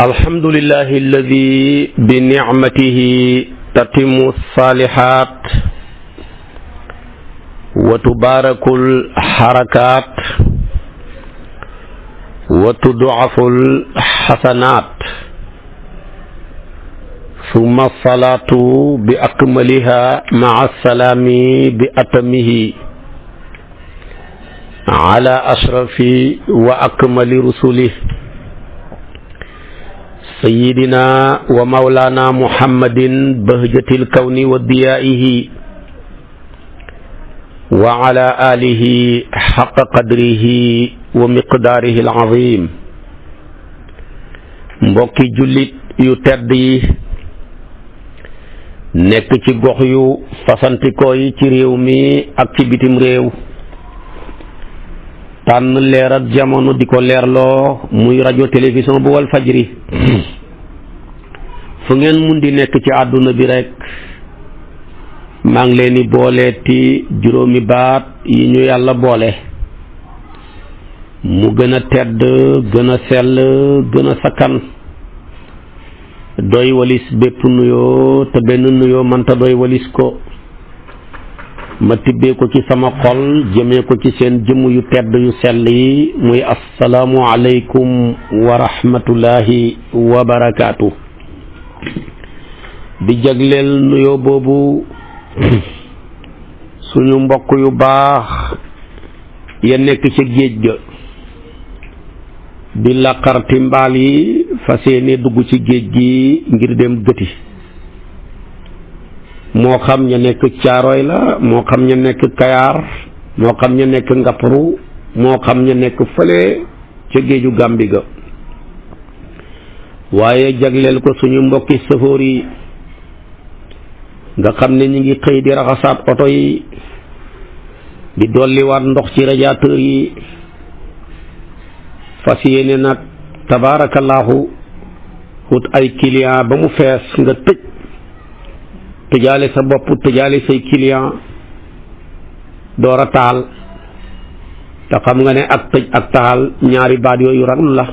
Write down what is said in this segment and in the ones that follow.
alhamdulillahi alladi bi nicmatihi tatimu salihat wa tubarakul harakat wa tudaful hasanat summa salatu bi akmaliha maa salami bi atamihi ala ashrafi wa akmali rusulih sayyidina wa mawlana muhammadin bahjatil kawni wa diyaihi wa ala alihi haqqa qadrihi wa miqdaarihi al-azim. mbokki jullit yu tedd yi nekk ci gox yu fasantikoo yi ci réew mi ak ci bitim réew, tànn leer ak jamono di ko leerloo muy rajo télévision bu wal fajri fu ngeen mun di nekk ci àdduna bi rekk maa ngi leen di booleeti juróomi baat yi ñu yàlla boole mu gën a tedd gën a sell gën a sakkan doy walis bépp nuyoo te benn nuyoo mënta doy walis ko. ma tibbee ko ci sama xol jëmee ko ci seen jëmm yu tedd yu sell yi muy assalaamu aleykum wa rahmatullahi wa barakaatu. di jagleel nuyoo boobu suñu mbokk yu baax ya nekk ca géej ga di laqarti mbaal yi fas yéene dugg ci géej gi ngir dem gëti, moo xam ña nekk caaroy la, moo xam ña nekk kayaar, moo xam ña nekk ngapparu, moo xam ña nekk fële ca géeju Gàmbi ga, waaye jagleel ko suñu mbokki sëfoor yi nga xam ne ñi ngi xëy di raxasaat oto yi, di dolliwaat ndox ci radiateur yi, fas yéene nag tabaarakallaahu wut ay client ba mu fees nga tëjaale sa bopp tëjaale say client door a taal. te xam nga ne ak tëj ak taal ñaari baat yooyu raglu la.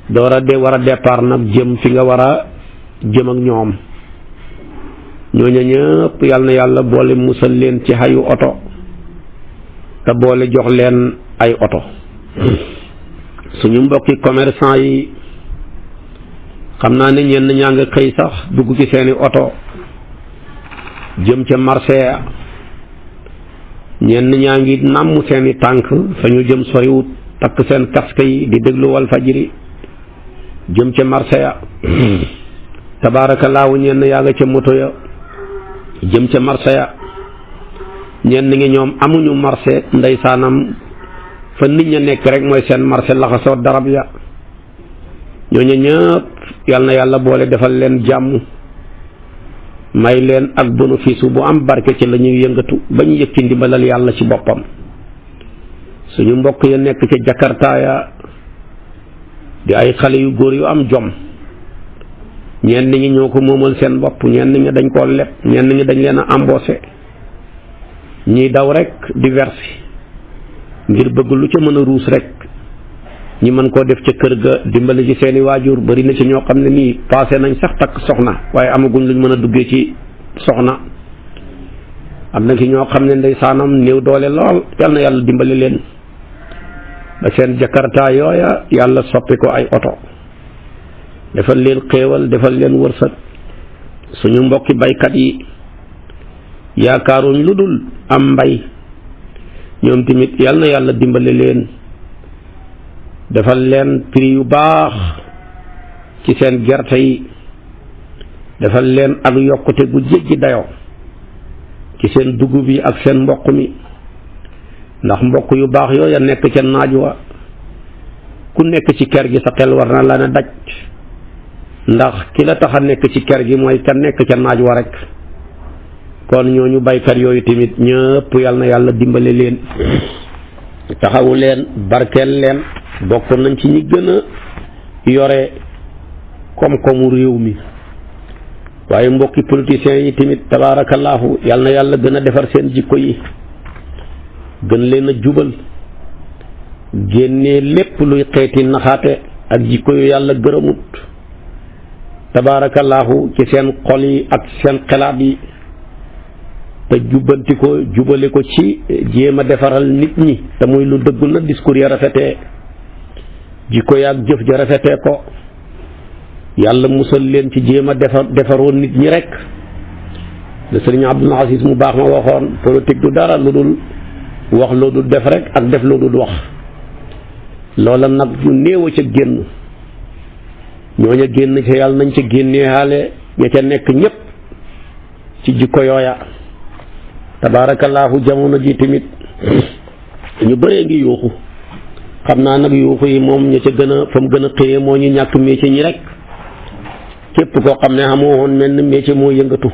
door a war a départ nag jëm fi nga war a jëm ak ñoom. ñooñu ñëpp yal na yàlla boole musal leen ci xayu oto te boole jox leen ay oto. suñu mbokki commerçant yi xam naa ne ñenn ñaa nga xëy sax dugg ci seeni oto jëm ca marché ya, ñenn ñaa ngi nàmm seeni tànk fa ñu jëm soriwut, takk seen casque yi di déglu wal fajiri jëm ca marché ya. tabaarakallaahu ñenn yaa nga ca moto ya jëm ca marché ya. ñenn ngi ñoom amuñu marché, ndeysaanam fa nit ña nekk rek mooy seen marché laxasoo darab ya. ñooñu ñëpp yal na yàlla boole defal leen jàmm, may leen ak bénéfice bu am barke ci la ñuy yëngatu ba ñu yëg ci ndimbalal yàlla ci boppam. suñu mbokk ya nekk ca Jakarta ya di ay xale yu góor yu am jom, ñenn ñi ñoo ko moomal seen bopp, ñenn ñi dañ koo leb, ñenn ñi dañ leen a embauché, ñiy daw rek di verser ngir bëgg lu ca mën a ruus rek ñi mën koo def ca kër ga dimbali ci seeni waajur. bari na ci ñoo xam ne nii passé nañ sax takk soxna waaye amaguñ luñ mën a duggee ci soxna. am na ki ñoo xam ne ndeysaanam néew doole lool, yal na yàlla dimbali leen ba seen jakarta yooya yàlla soppi ko ay oto, defal leen xéewal, defal leen wërsëg. suñu mbokki baykat yi yaakaaruñ lu dul am mbay, ñoom tamit yal na yàlla dimbali leen, defal leen prix yu baax ci seen gerte yi, defal leen ak yokkute gu jéggi dayoo ci seen dugub yi ak seen mboq mi. ndax mbokk yu baax yooya nekk ca naaj wa, ku nekk ci kër gi sa xel war na la ne daj, ndax ki la tax a nekk ci kër gi mooy ka nekk ca naaj wa rek. kon ñooñu baykat yooyu tamit ñëpp yal na yàlla dimbale leen, taxawu leen, barkeel leen. bokk nañ ci ñi gën a yore koom-koomu réew mi. waaye mbokki politiciens yi tamit tabaarakallaahu yal na yàlla gën a defar seen jikko yi, gën leen a jubal, génnee lépp luy xeeti naxaate ak jikko yu yàlla gërëmut tabaarakallaahu ci seen xol yi ak seen xelaat yi te jubbanti ko jubale ko ci jéem a defaral nit ñi te muy lu dëggu na discours ya rafetee jikko ya ak jëf ja rafetee ko yàlla musal leen ci jéem a defaroo nit ñi rek le sëriñ Abdul Aziz mu baax ma waxoon politique du dara lu dul wax loo dul def rek ak def loo dul wax loola nag ñu néew a ca génn ñooña génn ca yàlla nañ ca génnee xaale ña ca nekk ñépp ci jikko yooya tabaarakallaahu jamono ji tamit ñu bëree ngi yuuxu xam naa nag yuuxu yi moom ña ca gën a fa mu gën a xëyee moo ñu ñàkk métier ñi rek képp koo xam ne xamoo woon mel ni métier moo yëngatu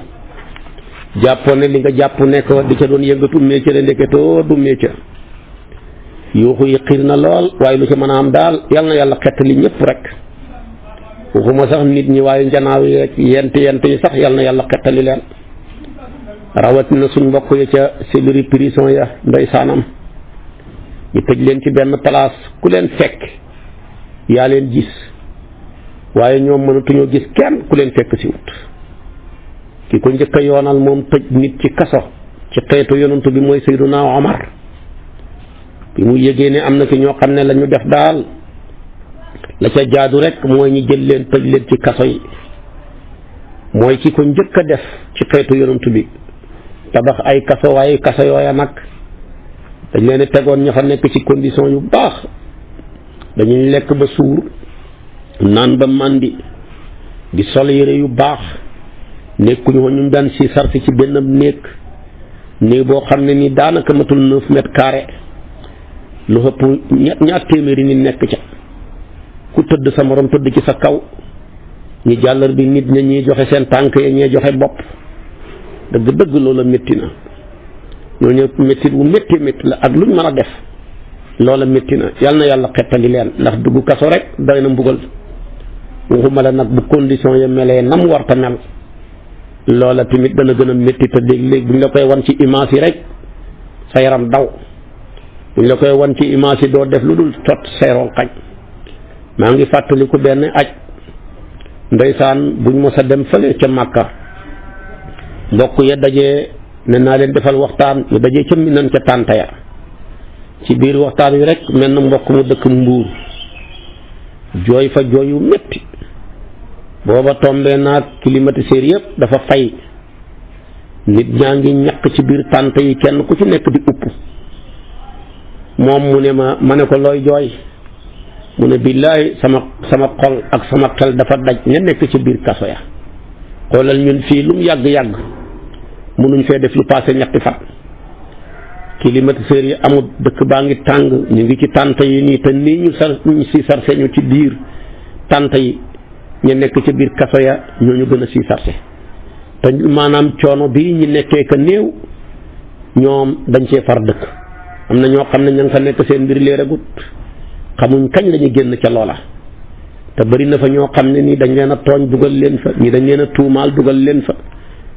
jàppoon ne li nga jàpp nekk di ca doon yëngatu métier la ndeketoo du métier yuuxu yi xiir na lool waaye lu ci mën a am daal yal na yàlla xettali ñëpp rek waxuma sax nit ñi waaye njanaaw yeeg yent yi sax yal na yàlla xettali leen rawatina suñ mbokk ya ca cellule prison ya ndeysaanam ñu tëj leen ci benn place ku leen fekk yaa leen gis waaye ñoom mënatuñoo gis kenn ku leen fekk si wut ki ko njëkk a yoonal moom tëj nit ci kaso ci xeetu yonantu bi mooy Seyduna Omar bi mu yëgee ne am na fi ñoo xam ne la ñu def daal la ca jaadu rek mooy ñu jël leen tëj leen ci kaso yi mooy ki ko njëkk a def ci xeetu yonantu bi tabax ay kaso waaye kaso yooya nag dañ leen tegoon ña fa nekk ci condition yu baax dañuy lekk ba suur naan ba màndi di sol yére yu baax nekkuñu ko ñu daan si sarsi ci benn néeg boo xam ne ni daanaka matul 9 mètres carrés lu ëpp ñaar téeméeri ni nekk ca ku tëdd sa morom tëdd ci sa kaw ñi jàllar bi nit ña ñuy joxe seen tànk ya ñee joxe bopp dëgg loola métti na ñooñu métti bu métti la ak luñ mën a def loola métti na yàlla xettali leen ndax dugg kaso rek doy na mbugal waxuma la nag bu condition ya melee nam warta mel loola tamit dana gën a métti te léegi buñ la koy wan ci image yi rek sa yaram daw buñ la koy wan ci image yi doo def lu dul tot seeroon xañ maa ngi fàttaliku benn aj ndeysaan buñ mos a dem fële ca Màkka mbokk ya dajee ne naa leen defal waxtaan ñu dajee ca Minan ca tànta ya ci biir waxtaan wi rek mel na mbokk mu dëkk Mbuur jooy fa jooy yu métti booba tombee naag climatiseur yëpp dafa fay nit ñaa ngi ñaq ci biir tànta yi kenn ku ci nekk di upp moom mu ne ma ne ko looy jooy mu ne billaahi sama xol ak sama xel dafa daj ña nekk ci biir kaso ya xoolal ñun fii lu mu yàgg-yàgg mënuñ fee def lu passé ñetti fan climatiseur yi amul dëkk baa ngi tàng ñu ngi ci tànta yi nii te nii ñu si sarse ñu ci biir tànta yi ñu nekk ci biir kaso ya ñooñu gën a si sarse te maanaam coono bii ñu nekkee ka néew ñoom dañ cee far dëkk am na ñoo xam ne ña nga fa nekk seen mbir leeragut xamuñ kañ lañu génn ca loola te bari na fa ñoo xam ne nii dañ leen a tooñ dugal leen fa ñi dañ leen a tuumaal dugal leen fa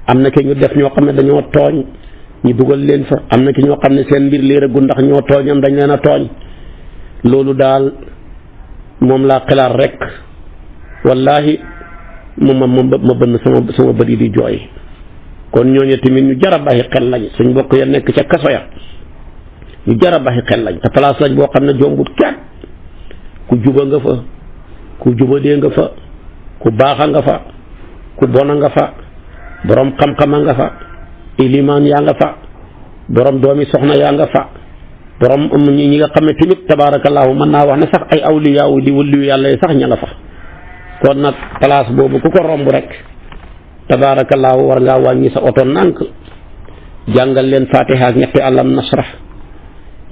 am na ki ñu def ñoo xam ne dañoo tooñ ñi dugal leen fa am na ki ñoo xam ne seen mbir leeragut ndax ñoo tooñam dañ leen a tooñ loolu moom laa xalaat rek wallahi ma bënn sama bët yi di jooy kon ñooñu tamit ñu jar a bàyyi xel lañ suñ mbokk ya nekk ca kaso ya ñu jar a bàyyi xel lañ te place lañ boo xam ne jombut kenn ku juba nga fa ku jubadee nga fa ku baaxa nga fa ku bona nga fa borom xam-xama nga fa ilimaan yaa nga fa borom doomi soxna yaa nga fa borom ñi nga xam ne tamit tabaarakallaahu mën naa wax ne sax ay awliyaawu di wëlliwu yàlla yi sax ña nga fa kon nag place boobu ku ko romb rek tabaarakallaahu war ngaa wàññi sa oto nànk jàngal leen fatiha ak ñetti alam nasrah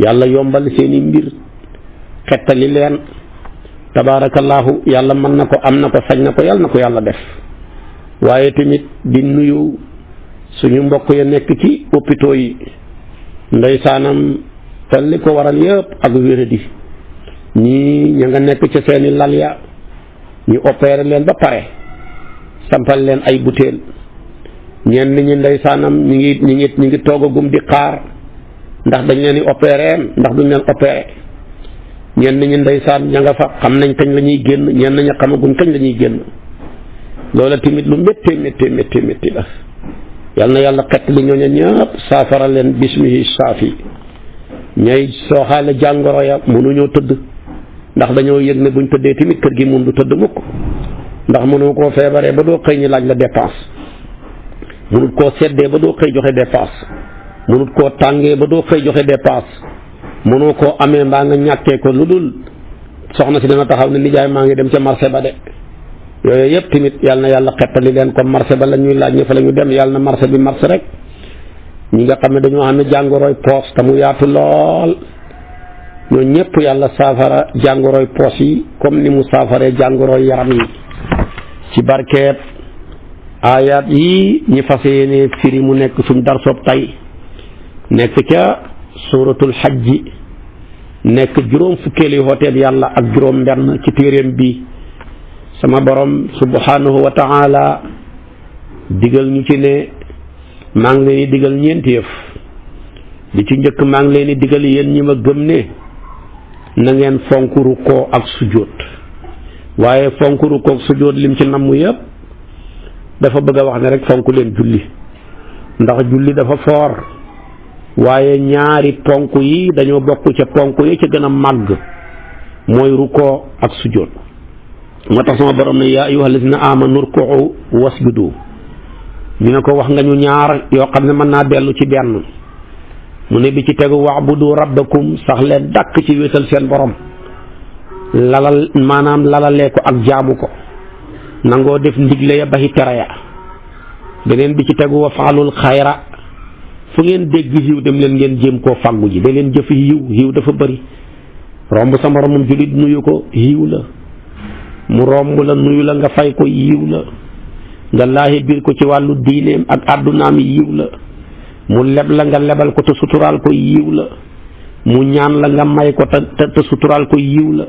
yàlla yombal seeni mbir xettali leen tabaarakallaahu yàlla mën na ko am na ko sañ na ko yàlla na ko yàlla def waaye tamit di nuyu suñu mbokk ya nekk ci hôpitaux yi ndeysaanam te li ko waral yëpp ak wéradi ñii ña nga nekk ca seeni lal ya ñu opéré leen ba pare sampal leen ay butéel ñenn ñi ndeysaanam ñi ngi toogagum di xaar ndax dañ leen di opéré ndax duñ leen opéré ñenn ñi ndeysaan ña nga fa xam nañ kañ la ñuy génn ñenn ña xamaguñ kañ la ñuy génn loola tamit lu méttee la yal na yàlla xett li ñooñu ñëpp saafara leen bismihi saafi ñay sooxaale jàngoro ya mënuñoo tëdd ndax dañoo yëg ne buñ tëddee tamit kër gi mun du tëdd mukk ndax mënoo koo feebaree ba doo xëy ñi laaj la dépense mënut koo seddee ba doo xëy joxe dépense mënut koo tàngee ba doo xëy joxe dépense mënoo koo amee mbaa nga ñàkkee ko lu dul soxna si dana taxaw ne nijaay maa ngi dem ca marché ba de yooyu yëpp tamit yàlla na yàlla xettali leen comme marché ba la ñuy laaj ñu fa la ñu dem yàlla na marché bi marché rek ñi nga xam ne dañoo am jàngoroy poos te mu yaatu lool ñoo ñëpp yàlla saafara jàngoroy poos yi comme ni mu saafaree jàngoroy yaram yi ci barkeeb aayaat yi ñi fas yéene firi mu nekk suñ darsoob tey nekk ca suuratul xajji nekk juróom fukkeeli hooteeb yàlla ak juróom benn ci téeréem bi sama borom subhanahu wa taala digal ñu ci ne maa ngi leen di digal ñeenti yëf li ci njëkk maa ngi leen di digal yéen ñi ma gëm ne na ngeen fonk rukkoo ak sujjóot waaye fonk rukkoo ak sujjóot lim ci namm yëpp dafa bëgg a wax ne rek fonk leen julli ndax julli dafa foor waaye ñaari ponk yi dañoo bokk ca ponk yi ca gën a màgg mooy rukkoo ak sujjóot moo tax sama borom ne yaa ayyuhal lazina amanu rukuu wasjudu ñu ne ko wax nga ñu ñaar yoo xam ne mën naa dellu ci benn mu ne bi ci tegu wa'budu rabbakum sax leen dàkk ci wéetal seen borom lalalee ko ak jaamu ko nangoo def ndigle ya baxi tere ya beneen bi ci tegu wa faalul xayra fu ngeen dégg yiw dem leen ngeen jéem koo fàggu ji da leen jëf yiw dafa bëri romb sa moromum jullit nuyu ko yiw la mu romb la nuyu la nga fay ko yiw la nga laahi biir ko ci wàllu diineem ak àddunaam yiw la mu leb la nga lebal ko te suturaal ko yiw la mu ñaan la nga may ko te suturaal ko yiw la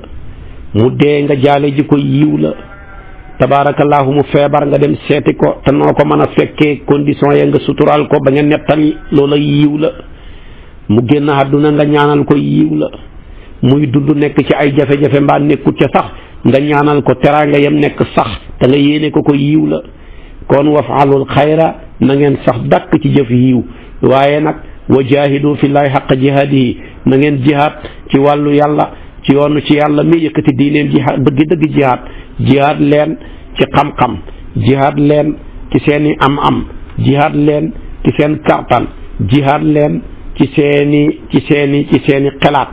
mu dee nga jaale ji ko yiw la tabaarakallaahu mu feebar nga dem seeti ko te noo ko mën a fekkee condition ya nga suturaal ko ba nga nettali loola yiw la mu génn àdduna nga ñaanal ko yiw la muy dund nekk ci ay jafe-jafe mbaa nekkut ca sax nga ñaanal ko teraanga yam nekk sax te nga yéene ko yiw la kon wafaalul xayra na ngeen sax dàkk ci jëf yiw waaye nag wa jaahidu fillaahi xaqa jihaadihi na ngeen jihaad ci wàllu yàlla ci yoonu ci yàlla mi yëkkati diineem jihaad dëgg jihaad leen ci xam-xam jihaad leen ci seeni am-am jihaad leen ci seen kartan jihaad leen ci seeni xelaat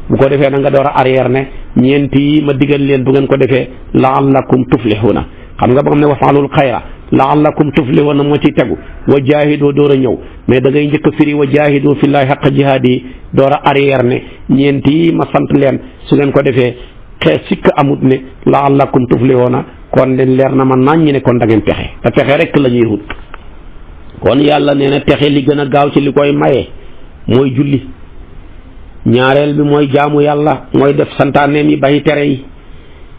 bu ko defee na nga door a arrière ne ñeent yi ma digal leen bu ngeen ko defee la'allakum tuflihuna xam nga ba xam ne wafaalul xayra la'allakum tuflihuna moo ciy tegu wa jaahidoo door a ñëw mais da ngay njëkk a firi wa jaahidu fillaahi haqqa jihaadi door a arrière ne ñeent yi ma sant leen su ngeen ko defee sikk amut ne la'allakum tuflihuna kon leen leer na ma naññ ne kon da ngeen texe te texe rek la ñuy wut kon yàlla nee na texe li gën a gaaw ci li koy maye mooy julli ñaareel bi mooy jaamu yàlla mooy def santaaneem yi bàyyi tere yi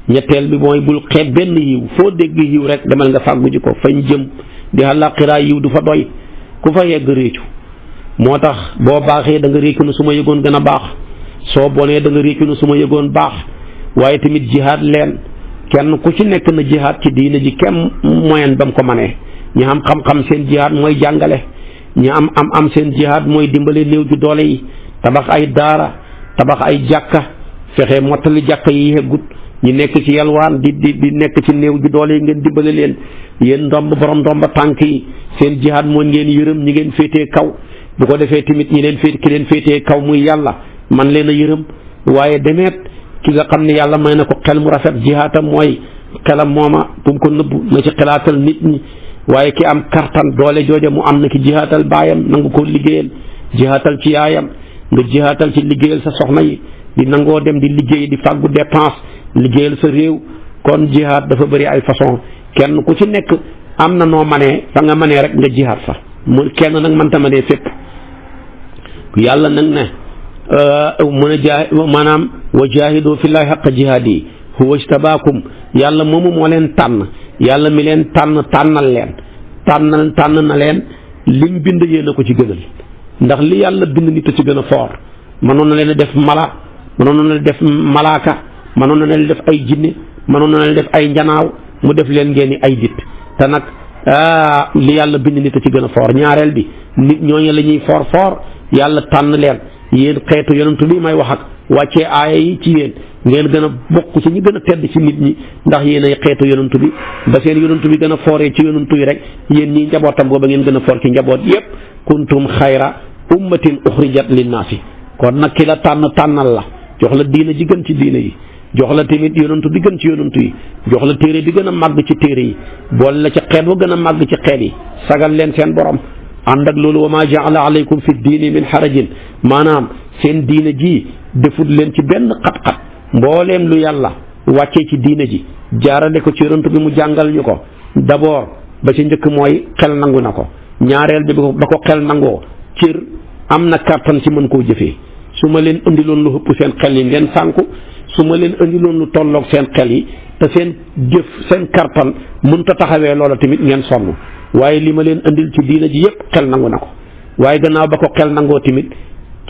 ñetteel bi mooy bul xeeb benn yiw foo dégg yiw rek demal nga fàggu ji ko fañ jëm di àllaaxira yiw du fa doy ku fa yegg réccu moo tax boo baaxee da nga réccu na su ma yëgoon gën a baax soo bonee da nga réccu na su ma yëgoon baax waaye tamit jihaad leen kenn ku ci nekk na jihaad ci diina ji kenn moyen ba mu ko manee ñi am xam-xam seen jihaad mooy jàngale ñi am seen jihaad mooy dimbale néew ju doole yi tabax ay daara tabax ay jàkka fexe mottali jàkka yi yeggut ñi nekk ci yalwaan di nekk ci néew ju doole yi ngeen dimbale leen yéen borom ndomba tànk yi seen jihaad mooy ngeen yërëm ñi ngeen féetee kaw bu ko defee tamit ki leen féetee kaw muy yàlla man leen a yërëm waaye demeet ki nga xam ne yàlla may na ko xel mu rafet jihaatam mooy xelam mooma bu mu ko nëbbu na ci xelaatal nit ñi waaye ki am kartan doole jooja mu am na ki jihaatal baayam nangu ko liggéeyal jihaatal ci yaayam nga jihaatal ci liggéeyal sa soxna yi di nangoo dem di liggéey di fàggu dépense liggéeyal sa réew kon jihaad dafa bëri ay façon kenn ku ci nekk am na noo manee fa nga manee rek nga jihaad fa mu kenn nag mënta manee fépp yàlla nag ne maanaam wa jaahidu fillaahi haqqa jihaadi huwa ijtabaakum yàlla moomu moo leen tànn yàlla mi leen tànnal leen tànn na leen lim bind yéen a ko ci gënal ndax li yàlla bind nit a ci gën a foor mënoon na leen a def mala mënoon na leen def malaaka mënoon na leen def ay jinne mënoon na leen def ay njanaaw mu def leen ngeen ni ay dit te nag li yàlla bind nit a ci gën a foor ñaareel bi nit ñooñu la ñuy foor yàlla tànn leen yéen xeetu yonantu bi may wax ak wàccee aaya yi ci yéen ngeen gën a bokk ci ñi gën a tedd ci nit ñi ndax yéen ay xeetu yonantu bi ba seen yonantu bi gën a fooree ci yonantu yi rek yéen ñi njabootam booba ngeen gën a foor ci njaboot yépp kuntum xayra ummatin uxrijat linnaasi kon nag ki la tànnal la jox la diina ji gën ci diina yi jox la tamit yonantu bi gën ci yonantu yi jox la téere bi gën a màgg ci téere yi boole la ci xeet ba gën a màgg ci xeet yi sagal leen seen borom ànd ak loolu wa ma jaala alaykum fi diini min harajin maanaam seen diina ji defut leen ci benn xat-xat mbooleem lu yàlla wàccee ci diina ji jaarale ko ci yonantu bi mu jàngal ñu ko d'abord ba ci njëkk mooy xel nangu na ko ñaareel bi ba ko xel nangoo cër am na kàttan ci mën koo jëfee su ma leen indiloon lu ëpp seen xel yi ngeen sànku su ma leen indiloon lu tolloog seen xel yi te seen jëf seen kartan mënut a taxawee loola tamit ngeen sonn waaye li ma leen indil ci diina ji yëpp xel nangu na ko waaye gannaaw ba ko xel nangoo tamit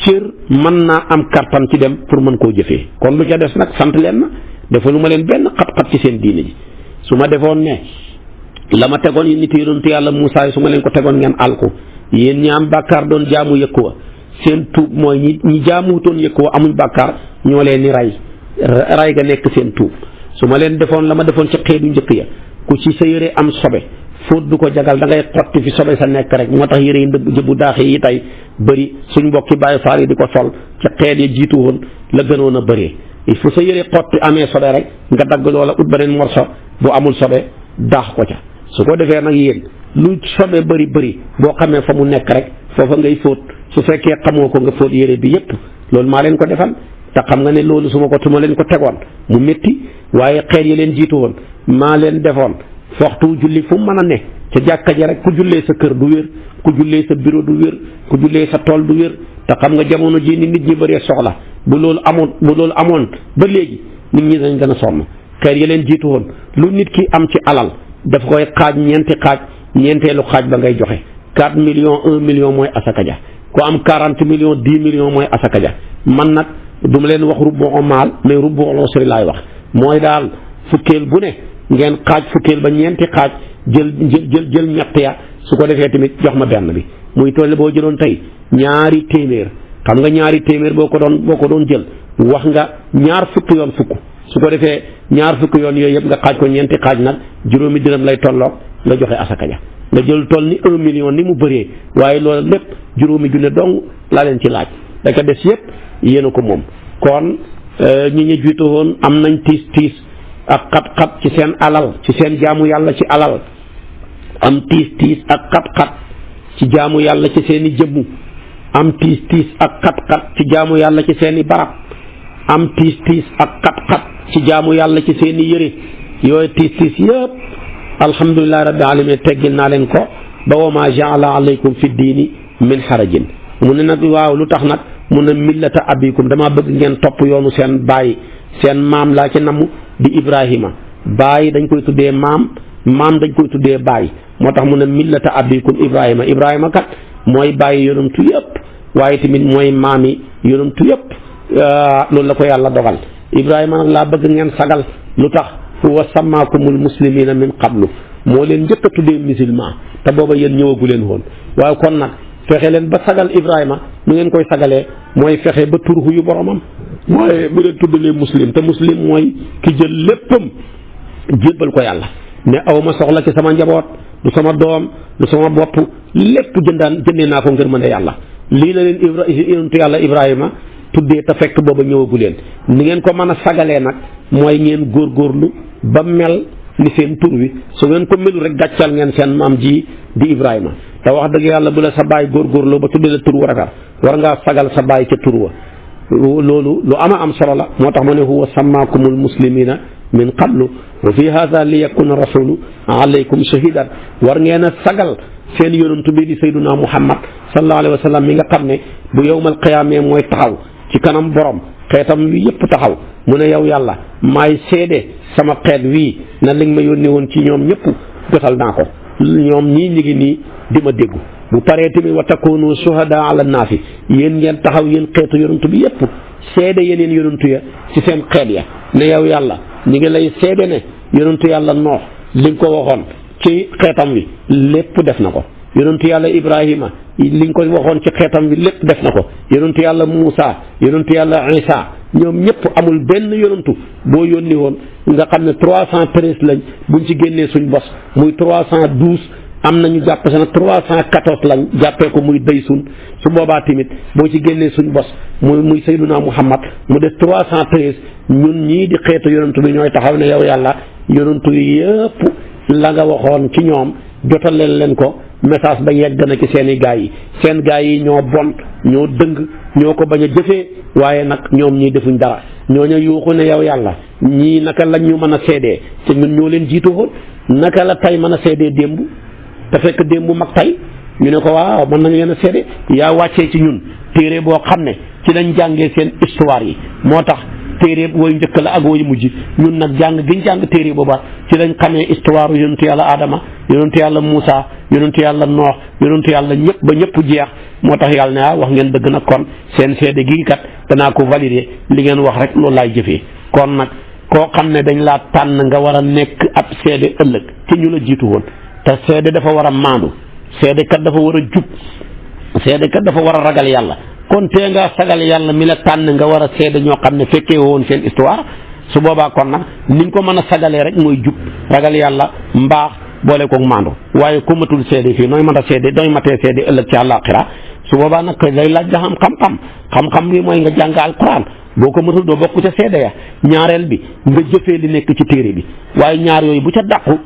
cër mën naa am kartan ci dem pour mën koo jëfee kon lu ca des nag sant leen na defalu ma leen benn xat-xat ci seen diina ji su ma defoon ne la ma tegoon yi nit yonent yàlla Muusaa yi su ma leen ko tegoon ngeen alku yéen ñi am bàkkaar doon jaamu yëkkuwa seen tuub mooy ñi jaamuwutoon yëkkuwa amuñ bàkkaar ñoo leen ni ray ga nekk seen tuub su ma leen defoon la ma defoon ci xeetu njëkk ya ku ci sa yére am sobe fóot du ko jagal da ngay xotti fi sobe sa nekk rek moo tax yére yi jëbu daaxe yi tey bëri suñ mbokki Baay Faal yi di ko sol ci xeet ya jiitu woon la gënoon a bëree il faut sa yére xotti amee sobe rek nga dagg loola ut beneen morso bu amul sobe daax ko ca su ko defee nag yéen lu sobe bëri boo xamee fa mu nekk rek foofa ngay fóot su fekkee xamoo ko nga fóot yére bi yépp loolu maa leen ko defal te xam nga ne loolu su ma leen ko tegoon mu métti waaye xeet yi leen jiitu woon maa leen defoon waxtu julli fu mën a ne ca jàkka ja rek ku jullee sa kër du wér ku jullee sa bureau du wér ku jullee sa tool du wér te xam nga jamono ji ni nit ñi bëree soxla bu loolu amoon ba léegi nit ñi dañ gën a sonn xeet yi leen jiitu woon lu nit ki am ci alal daf koy xaaj ñeenti xaaj ñeenteelu xaaj ba ngay joxe 4 millions 1 million mooy asaka ja ku am 40 millions 10 millions mooy asaka ja man nag du ma leen wax rubbu maal mais rubbu usri laay wax mooy daal fukkeel bu ne ngeen xaaj fukkeel ba ñeenti xaaj jël ñett ya su ko defee tamit jox ma benn bi muy toll boo jëloon tey ñaari téeméer xam nga ñaari téeméer boo ko doon jël wax nga ñaar fukki yoon fukk su ko defee ñaar fukki yoon yooyu yëpp nga xaaj ko ñeenti xaaj nag juróomi dërëm lay tolloog nga joxe asaka ja nga jël toll ni 1 million ni mu bëree waaye loolu lépp juróomi junne dong laa leen ci laaj da ko des yëpp yéen a ko moom kon ñi ñu jiitu woon am nañ tiis ak xat-xat ci seen alal ci seen jaamu yàlla ci alal am tiis ak xat-xat ci jaamu yàlla ci seen i jëmmu am tiis ak xat-xat ci jaamu yàlla ci seen i barab am tiis ak xat-xat ci jaamu yàlla ci seen i yëre yooyu tiis yëpp alhamdulillahi rabbil alamin teggil naa leen ko ba wa ma jaala alaykum fi diini min harajin mu ne nag waaw lu tax nag mu ne millata abikum dama bëgg ngeen topp yoonu seen baay seen maam laa ci namm di Ibrahima baay dañ koy tuddee maam dañ koy tuddee baay moo tax mu ne millata abikum Ibrahima kat mooy bàyyi yonantu yëpp waaye tamit mooy maami yonantu yëpp loolu la ko yàlla dogal Ibrahima nag laa bëgg ngeen sagal lu tax huwa samaakumul muslimina min qablu moo leen njëkk a tuddee musulman te booba yéen ñëwagu leen woon waaye kon nag fexe leen ba sagal Ibrahima nu ngeen koy sagalee mooy fexe ba turhu yu boromam waaye bu leen tuddalee muslim te muslim mooy ki jël léppam jébbal ko yàlla ne aw ma soxla ci sama njaboot du sama doom du sama bopp lépp jëndee naa ko ngir mën a yàlla lii la leen yonentu yàlla Ibrahima tuddee te fekk booba ñëwagu leen ni ngeen ko mën a sagalee nag mooy ngeen góorgóorlu ba mel ni seen tur wi su ngeen ko melu rek gàccal ngeen seen maam ji di Ibrahima te wax dëgg yàlla bu la sa baay góorgóorlu ba tuddee la tur wu rafet war ngaa sagal sa baay ca tur wa loolu lu am solo la moo tax ma ne huwa samaakumul muslimina min qablu wa fi hada li yakuna rasulu alaykum shahidan war ngeen a sagal seen yonantu bi di sayduna Muhammad sallallahu alayhi wa sallam mi nga xam ne bu yowmal qiyaamee mooy taxaw ci kanam borom xeetam wi yëpp taxaw mu ne yow yàlla maay seede sama xeet wii na li nga ma yónnee woon ci ñoom ñëpp jotal naa ko ñoom ñii ñu ngi nii di ma déggu bu paree tamit wa takunu shuhada ala naasi yéen ngeen taxaw yéen xeetu yonantu bi yëpp seede yeneen yonantu ya ci seen xeet ya ne yow yàlla ñu ngi lay seede ne yonantu yàlla Noox li nga ko waxoon ci xeetam wi lépp def na ko. yonentu yàlla Ibrahima liñ ko waxoon ci xeetam bi lépp def na ko. yonentu yàlla Moussa yonentu yàlla Isa ñoom ñëpp amul benn yonentu boo yónni woon nga xam ne 313 lañ buñ ci génnee suñ bos muy 312 am na ñu jàpp sax 314 lañ jàppee ko muy day sun su boobaa tamit boo ci génnee suñ bos muy Sayyiduna Muhammad mu des 313 ñun ñii di xeetu yonentu bi ñooy taxaw ne yow yàlla yonentu yëpp la nga waxoon ci ñoom jotaleel leen ko. message ba yegg na ci seeni gaa yi seen gaa yi ñoo bon ñoo dëng ñoo ko bañ a jëfee waaye nag ñoom ñii defuñ dara ñooñu yuuxu ne yow yàlla ñii naka la ñu mën a seedee te ñun ñoo leen jiitu woon naka la tey mën a seedee démb te fekk démb mag tey ñu ne ko waaw mën nañ leen a seede yaa wàccee ci ñun téere boo xam ne ci lañ jàngee seen histoire yi moo tax téere woy njëkk la ak woy mujj ñun nag jàng giñ jàng téere booba ci lañ xamee histoire yonentu yàlla Adama yonentu yàlla Moussa yonentu yàlla Noox yonentu yàlla ñëpp ba ñëpp jeex moo tax yàlla ne wax ngeen dëgg nag kon seen seede gii kat danaa ko valider li ngeen wax rek loolu laay jëfee kon nag koo xam ne dañ laa tànn nga war a nekk ab seede ëllëg ci ñu la jiitu woon te seede dafa war a maandu seede kat dafa war a jub seede kat dafa war a ragal yàlla kon tee nga sagal yàlla mi la tànn nga war a seede ñoo xam ne fekkee woon seen histoire su boobaa kon nag niñ ko mën a sagalee rek mooy jub ragal yàlla mbaax boole koog maandu waaye ku matul seede fii nooy mën a seede nooy matee seede ëllëg ci àllaaxira su boobaa nag lay laaj nga xam-xam bi mooy nga jàng alquran boo ko matul doo bokk ca seede ya ñaareel bi nga jëfee li nekk ci téere bi waaye ñaar yooyu bu ca dàqu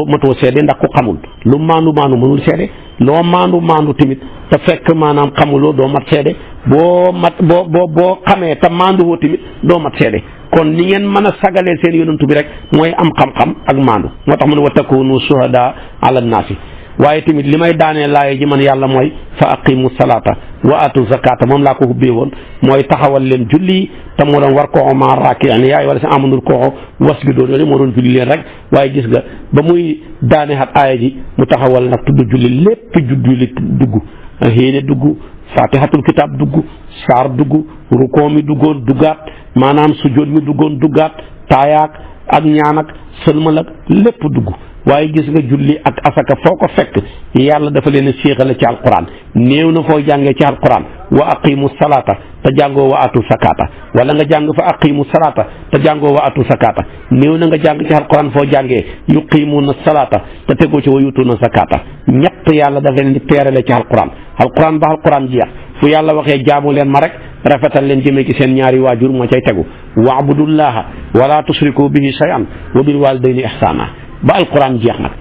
matoo seede ndax ku xamul lu maandu mënul seede loo maandu tamit te fekk maanaam xamuloo doo mat seede boo xamee te maandu woo tamit doo mat seede kon ni ngeen mën a sagalee seen yonantu bi rek mooy am xam-xam ak maandu moo tax mu ne wa takunu shuhada ala naasi waaye tamit li may daanee laaye ji man yàlla mooy fa aqimu salaata wa atu zakata moom laa ko ubbee woon mooy taxawal leen julli te moo doon war koo ma raakiin yaay wala si amanul koo wasjudu doon moo doon julli leen rek waaye gis nga ba muy daane xat aaya ji mu taxawal nag tudd julli lépp julli dugg xéene dugg fatihatul kitab dugg saar dugg rukoo mi duggoon duggaat maanaam sujjóot mi duggoon duggaat taayaak ak ñaan ak sëlmal ak lépp dugg waaye gis nga julli ak asaka foo ko fekk yàlla dafa leen séexale ci alquran néew na foo jàngee ci alquran wa aqimu salata te jàngoo wa atu sakata wala nga jàng fa aqimu salata te jàngoo wa atu sakata néew na nga jàng ci alquran foo jàngee yuqimuna salata te tegoo ci wa yutuna sakata ñett yàlla dafa leen di peerale ci alquran ba alquran jeex fu yàlla waxee jaamu leen ma rek rafetal leen jëmee ci seen ñaari waajur moo cay tegu waabudullaha wala tusriku bihi shay'an wa bil walidayni ihsana ba alquran jeex nag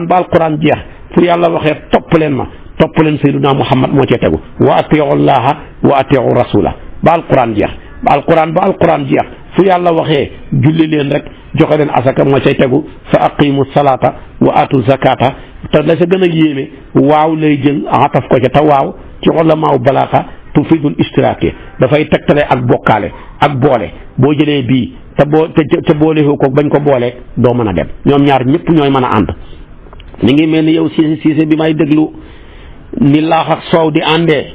ba alquran jeex fu yàlla waxee topp leen sayyiduna Muhammad moo cee tegu wa atiu llaha wa atiu rasula ba alquran jeex ba alquran jeex fu yàlla waxee julli leen rek joxe leen asaka moo cay tegu fa aqimu salata wa atu zakata te la sa gën a yéeme waaw lay jël ataf ko ca te waaw ci ulamaaw balaaxa tufidul istiraake dafay tegtale ak bokkaale ak boole boo jëlee bii te boole ko bañ ko boolee doo mën a dem ñoom ñaar ñëpp ñooy mën a ànd mi ngi mel ni yow siise bi may déglu ni laax ak soow di àndee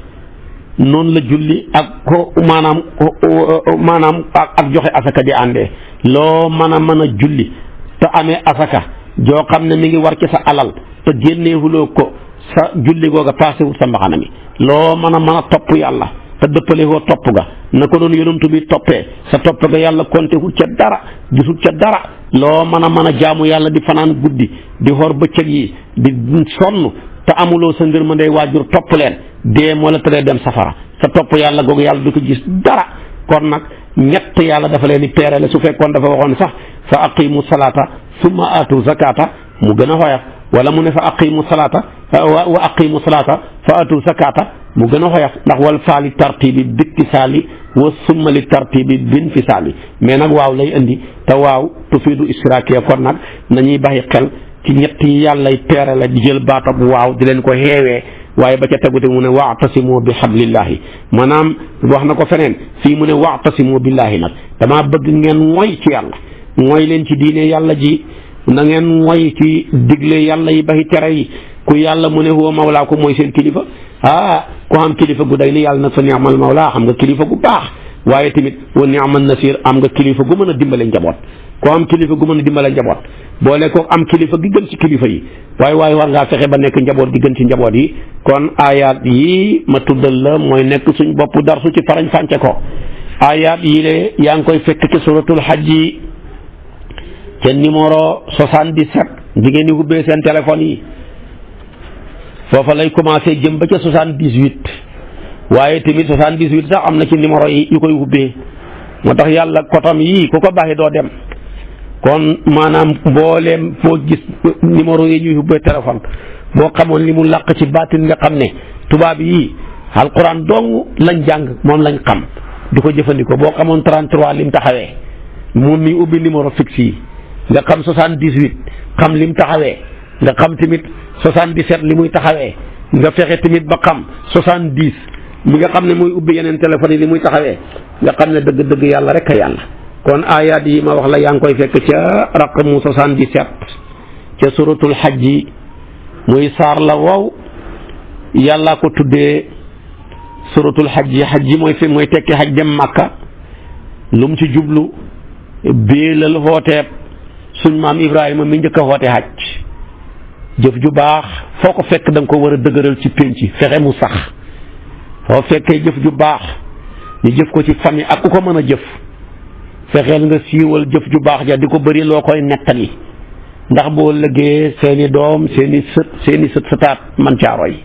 noonu la julli ak ko maanaam ak joxe asaka di àndee loo mën a julli te amee asaka joo xam ne mi ngi war ci sa alal te génneewuloo ko sa julli googa paasewul sa mbaxana mi loo mën a topp yàlla te dëppale woo topp ga na ko doon yonantu bi toppee sa topp ga yàlla kontewul ca dara gisul ca dara loo mën a jaamu yàlla di fanaan guddi di xor bëccëg yi di sonn te amuloo sa ngërmandey waajur topp leen dee moo la teree dem safara sa topp yàlla googu yàlla du ko gis dara kon nag ñett yàlla dafa leen di peerale su fekkoon dafa waxoon sax fa aqimu salata summa atu zakata mu gën a xoyaf wala mu ne fa aqimu salata wa aqimu salata fa atu zakata mu gën a xoyaf ndax wal faali tartibi biktisaali wa summa li tartibi binfisaali mais nag waaw lay indi te waaw tufiidu istiraake kon nag nañuy bàyyi xel ci ñett yi yàllay peerale di jël baatab waaw di leen ko xeewee waaye ba ca tegute mu ne wa'tasimu bi hablillahi maanaam wax na ko feneen fii mu ne wa'tasimu billahi nag damaa bëgg ngeen mooy ci yàlla mooy leen ci diine yàlla ji na ngeen mooy ci digle yàlla yi baxi tere yi ku yàlla mu ne huwa mawlaakum mooy seen kilifa ku am kilifa gu day ni yàlla nag fa ni'mal mawla xam nga kilifa gu baax waaye tamit wa ni'man nasir am nga kilifa gu mën a dimbale njaboot ku am kilifa gu mën a dimbale njaboot boole ko am kilifa gi gën ci kilifa yi waaye war ngaa fexe ba nekk njaboot gi gën ci njaboot yi. kon ayaat yi ma tuddal la mooy nekk suñ bopp darsu ci farañ fànce ko ayaat yi le yaa ngi koy fekk ci suratul hajj yi ca numéro 77 jigéen ñi ubbee seen téléphone yi foofa lay commencé jëm ba ca 78 waaye tamit 78 sax am na ci numéro yi yu koy ubbee moo tax yàlla kotam yii ku ko baaxee doo dem kon maanaam mbooleem foo gis numéro yi ñuy ubbee téléphone boo xamoon li mu làq ci baatin nga xam ne tubaab yi alquran dong lañ jàng moom lañ xam di ko jëfandikoo boo xamoon 33 lim taxawee moom mi ubbi numéro fixe yi nga xam 78 xam lim taxawee nga xam tamit 77 li muy taxawee nga fexe tamit ba xam 70 mi nga xam ne muy ubbi yeneen téléphone yi li muy taxawee nga xam ne dëgg-dëgg yàlla rek a yàlla. kon ayaat yi ma wax la yaa ngi koy fekk ca raqamu 77 ca suratul hajj muy saar la wow yàlla ko tuddee suratul hajj mooy tekki hajj dem Makka lu mu ci jublu béelal xooteeb suñ maam Ibrahima mi njëkk a xoote hajj jëf ju baax foo ko fekk da nga ko war a dëgëral ci pénc fexe mu sax foo fekkee jëf ju baax ñu jëf ko ci famille ak ku ko mën a jëf fexeel nga siiwal jëf ju baax ja di ko bëri loo koy nettali ndax boo lëggee seeni doom seeni sët sëtaat man caaro yi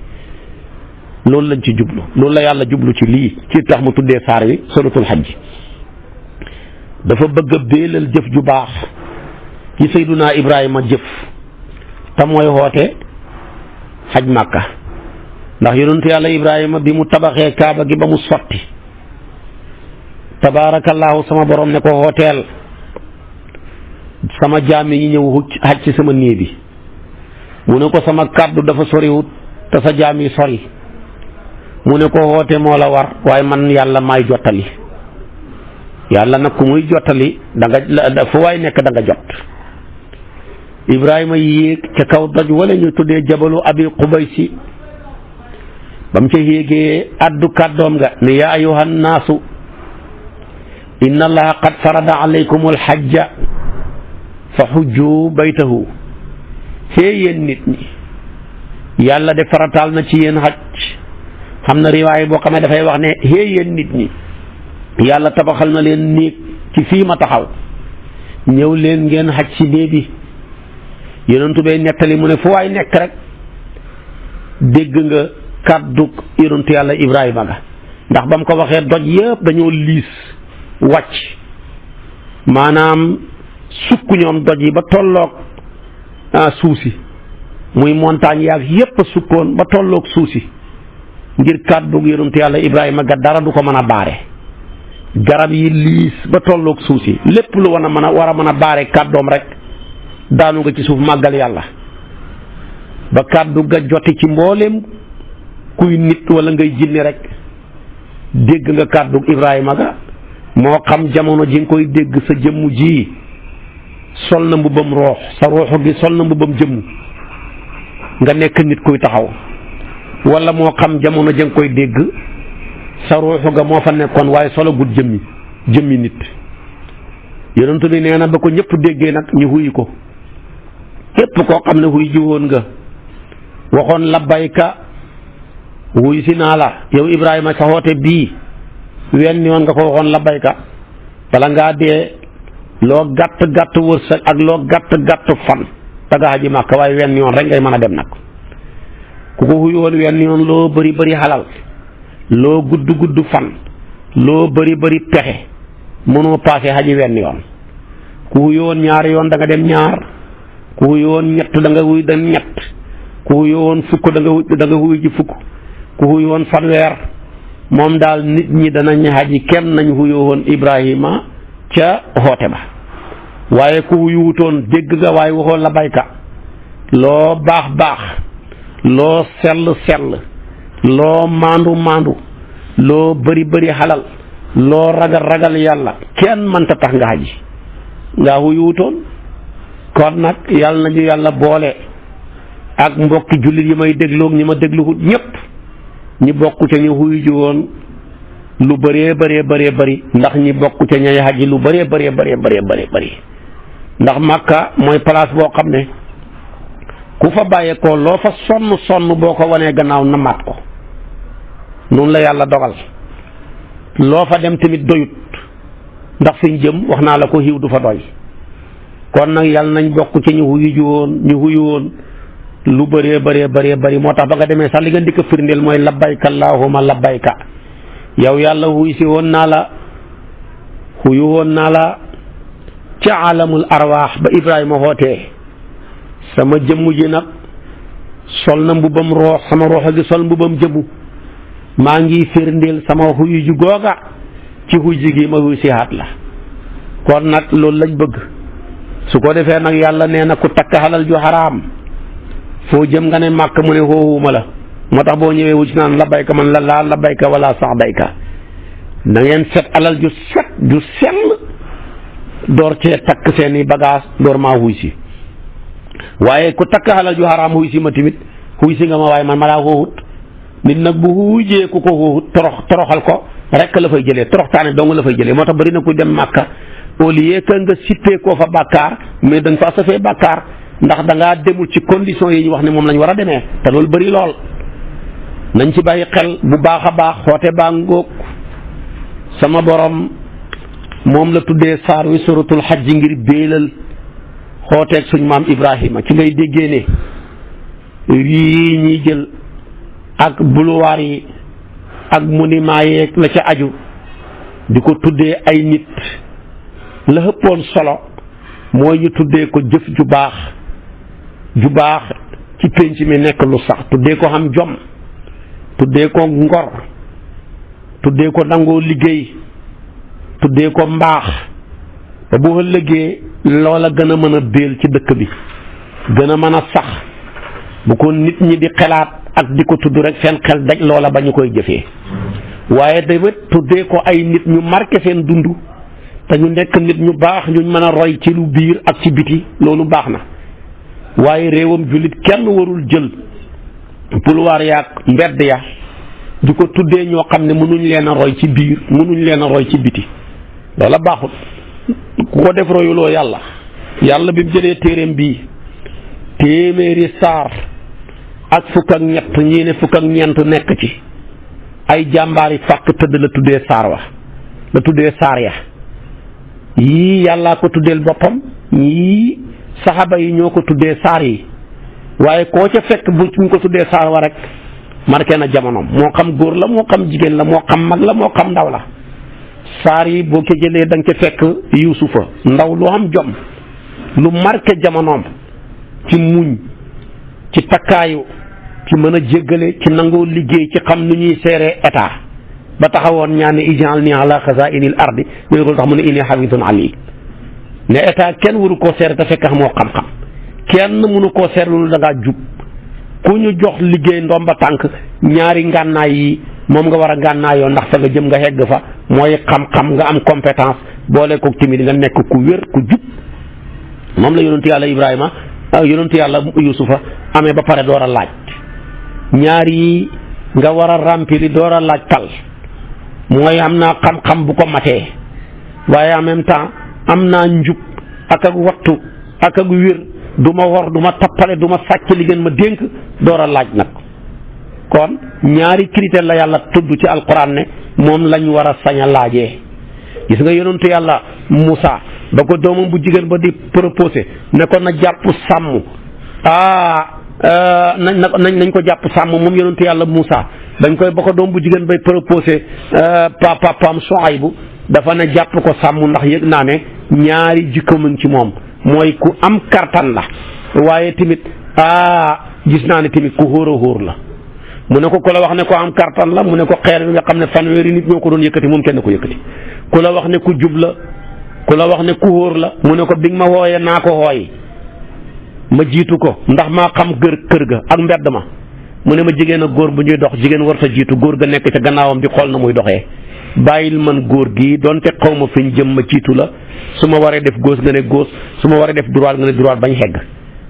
loolu lañ ci jublu loolu la yàlla jublu ci lii ci tax mu tuddee saar wi suratul hajj dafa bëgg a béelal jëf ju baax ci Seydunaa Ibrahima jëf te mooy xoote xaj Màkka ndax yonentu yàlla Ibrahima bi mu tabaxee kaaba gi ba mu sotti tabaarakallaahu sama borom ne ko hooteel sama jaam yi ñëw xaj ci sama néeg bi mu ne ko sama kàddu dafa soriwut te sa jaam yi sori mu ne ko hoote moo la war waaye man yàlla maay jottali yàlla nag ku muy jottali da nga fu waay nekk da nga jot Ibrahima yéeg ca kaw doj wala ñu tuddee jabalu abi Qubaysi ba mu ca yéegee addu kàddoom nga ne yaa ayyuhan naasu inna allaha qad farada alaykum alhajja fa xujju baytahu xée yéen nit ñi yàlla de farataal na ci yéen xaj xam na riwaay boo xam ne dafay wax ne xée yéen nit ñi yàlla tabaxal na leen néeg ci fii ma taxaw ñëw leen ngeen xaj ci néeg bi yonentu bay nettali mu ne fu waay nekk rek dégg nga kàddu yonentu yàlla Ibrahima ga ndax ba mu ko waxee doj yëpp dañoo liis wàcc maanaam sukk ñoom doj yi ba tolloog suuf si muy montagne yaag yépp a sukkoon ba tolloog suuf si ngir kàddu yonentu yàlla Ibrahima ga dara du ko mën a baare garab yi liis ba tolloog suuf si lépp lu war a mën a baare kàddoom rek daanu nga ci suuf màggal yàlla ba kàddu ga joti ci mbooleem kuy nit wala ngay jinne rek dégg nga kàddu Ibrahima ga moo xam jamono ji nga koy dégg sa jëmm ji sol na mbubbam roox sa rooxu gi sol na mbubbam jëmm nga nekk nit kuy taxaw wala moo xam jamono ji nga koy dégg sa rooxu ga moo fa nekkoon waaye solo gut jëmmi nit yonentu bi nee na ba ko ñëpp déggee nag ñu xuy ko képp koo xam ne xuy jiwoon nga waxoon labbayka wuy si naa la yow Ibrahima sa xoote bii wenn yoon nga ko waxoon labbayka bala ngaa dee loo gàtt gàtt wërsëg ak loo gàtt gàtt fan taga xaji Màkka waaye wenn yoon rek ngay mën a dem nag ku ko xuy woon wenn yoon loo bëri bëri xalal loo gudd gudd fan loo bëri bëri pexe mënoo paase xaji wenn yoon ku xuy woon ñaari yoon da nga dem ñaar ku xuy woon ñett da nga xuy dem ñett ku xuy woon fukk da nga xuy ji fukk ku xuy woon fanweer moom daal nit ñi danañ xaji kenn nañ xuyoo woon Ibrahima ca xoote ba waaye ku xuyuwutoon dégg nga waaye waxoon la bayka loo baax baax loo sell sell loo maandu maandu loo bëri bëri xalal loo ragal ragal yàlla kenn mënta tax nga xaji nga xuyuwutoon kon nag yàlla nañu yàlla boole ak mbokki jullit yi may dégloog ñi ma dégluwut ñépp ñi bokk ca ñu wuyu ji woon lu bëree bëri ndax ñi bokk ca ñay haji lu bëree bëri ndax Makka mooy place boo xam ne ku fa bàyyeekoo loo fa sonn boo ko wanee gannaaw na maat ko noonu la yàlla dogal loo fa dem tamit doyut ndax fiñ jëm wax naa la ko xiiw du fa doy kon nag yàlla nañ bokk ci ñu wuyu woon lu bëree bëri moo tax ba nga demee sax li nga ndikk firndeel mooy labbayka allahumma labbayka yow yàlla wuyu woon naa la ca alamul arwaax ba Ibrahima xootee sama jëmm ji nag sol na mbubam roox sama roox gi sol mbubam jëmmu maa ngi firndeel sama xuyu ju googa ci xuy ji gi ma xuy si haat la kon nag loolu lañ bëgg su ko defee nag yàlla nee na ku takk xalal ju xaraam foo jëm nga ne màkk mu ne xooxuma la moo tax boo ñëwee wu ci naan labayka man la laa labayka wala sax bayka na ngeen set alal ju set ju sell door cee takk seeni bagage door maa xuy si waaye ku takk xalal ju xaraam xuy si ma tamit xuy si nga ma waaye man ma laa xooxut nit nag bu xuyjee ku ko xooxut toroxal ko rek la fay jëlee toroxtaane dong la fay jëlee moo tax bari na ku dem màkka au lieu que nga sippee koo fa bàkkaar mais da nga faa safee bàkkaar ndax da ngaa demul ci conditions yi ñu wax ne moom lañ war a demee te loolu bëri lool nañ ci bàyyi xel bu baax a baax xoote baa ngóog sama borom moom la tuddee saar wi suratul xajj ngir béelal xooteeg suñ maam Ibrahima ci ngay déggee ne yii ñuy jël ak buluwaar yi ak monument yeeg la ca aju di ko tuddee ay nit la ëppoon solo mooy ñu tuddee ko jëf ju baax ci pénc mi nekk lu sax tuddee ko xam jom tuddee ko ngor tuddee ko nangoo liggéey tuddee ko mbaax ba bu ëllëgee loola gën a mën a béel ci dëkk bi gën a mën a sax bu ko nit ñi di xelaat ak di ko tudd rek seen xel daj loola ba ñu koy jëfee waaye tamit tuddee ko ay nit ñu marqué seen dund te ñu nekk nit ñu baax ñuñ mën a roy ci lu biir ak ci biti loolu baax na waaye réewam jullit kenn warul jël pulwaar yaak mbedd ya di ko tuddee ñoo xam ne mënuñ leen a roy ci biir mënuñ leen a roy ci biti loola baaxul ku ko def royuloo yàlla bi mu jëlee téereem bii téeméeri saar ak fukk ak ñett ñii ne fukk ak ñeent nekk ci ay jàmbaari fàkk tëdd la tuddee saar ya yii yàllaa ko tuddeel boppam yii saxaaba yi ñoo ko tuddee saar yi waaye koo ca fekk bu ñu ko tuddee saar wa rek marqué na jamonoom moo xam góor la moo xam jigéen la moo xam mag la moo xam ndaw la saar yi boo ko jëlee da nga ca fekk yuusufa ndaw lu am jom lu marqué jamonoom ci muñ ci takkaayu ci mën a jéggale ci nangoo liggéey ci xam nu ñuy seeree état ba taxawoon ñaan ne ij'alni ala xazaa'inil ardi ñu ko tax mu ne inni hafizun alim ne état kenn waru koo seere te fekk xamoo xam-xam kenn mënu koo seere loolu da ngaa jub ku ñu jox liggéey ndomba tànk ñaari ngànnaay yi moom nga war a ngànnaayoo ndax fa nga jëm nga hegg fa mooy xam-xam nga am compétence boole ko timit nga nekk ku wér ku jub moom la yonentu yàlla Ibrahima yonentu yàlla Yuusufa amee ba pare door a laaj ñaar yi nga war a remplir door a laaj tal mooy am naa xam-xam bu ko matee waaye en même temps am naa njub ak wattu ak wér du ma wor du ma tappale du ma sàcc li ngeen ma dénk door a laaj nag kon ñaari critère la yàlla tudd ci alquran ne moom lañ war a sañ a laajee gis nga yonentu yàlla Moussa ba ko doomam bu jigéen ba di proposé ne ko na jàpp sàmm nañ ko jàpp sàmm moom yonentu yàlla Moussa dañ koy ba ko doom bu jigéen bay proposé papaam Soaybu dafa ne jàpp ko sàmm ndax yëg naa ne ñaari jikko mu ngi ci moom mooy ku am kartan la waaye tamit gis naa ne tamit ku hóor a hóor la mu ne ko ku la wax ne ko am kartan la mu ne ko xeer bi nga xam ne fanweeri nit ñoo ko doon yëkkati moom kenn ko yëkkati ku la wax ne ku jub la ku la wax ne ku hóor la mu ne ko bi nga ma wooyee naa ko wooyi ma jiitu ko ndax maa xam kër ga ak mbedd ma mu ne ma jigéen ak góor bu ñuy dox jigéen war ta jiitu góor ga nekk ca gannaawam di xool na muy doxee bàyyil man góor gi donte xaw ma fi ñu jëm ma jiitu la su ma waree def gauche nga ne gauche su ma waree def droite nga ne droite bañ xegg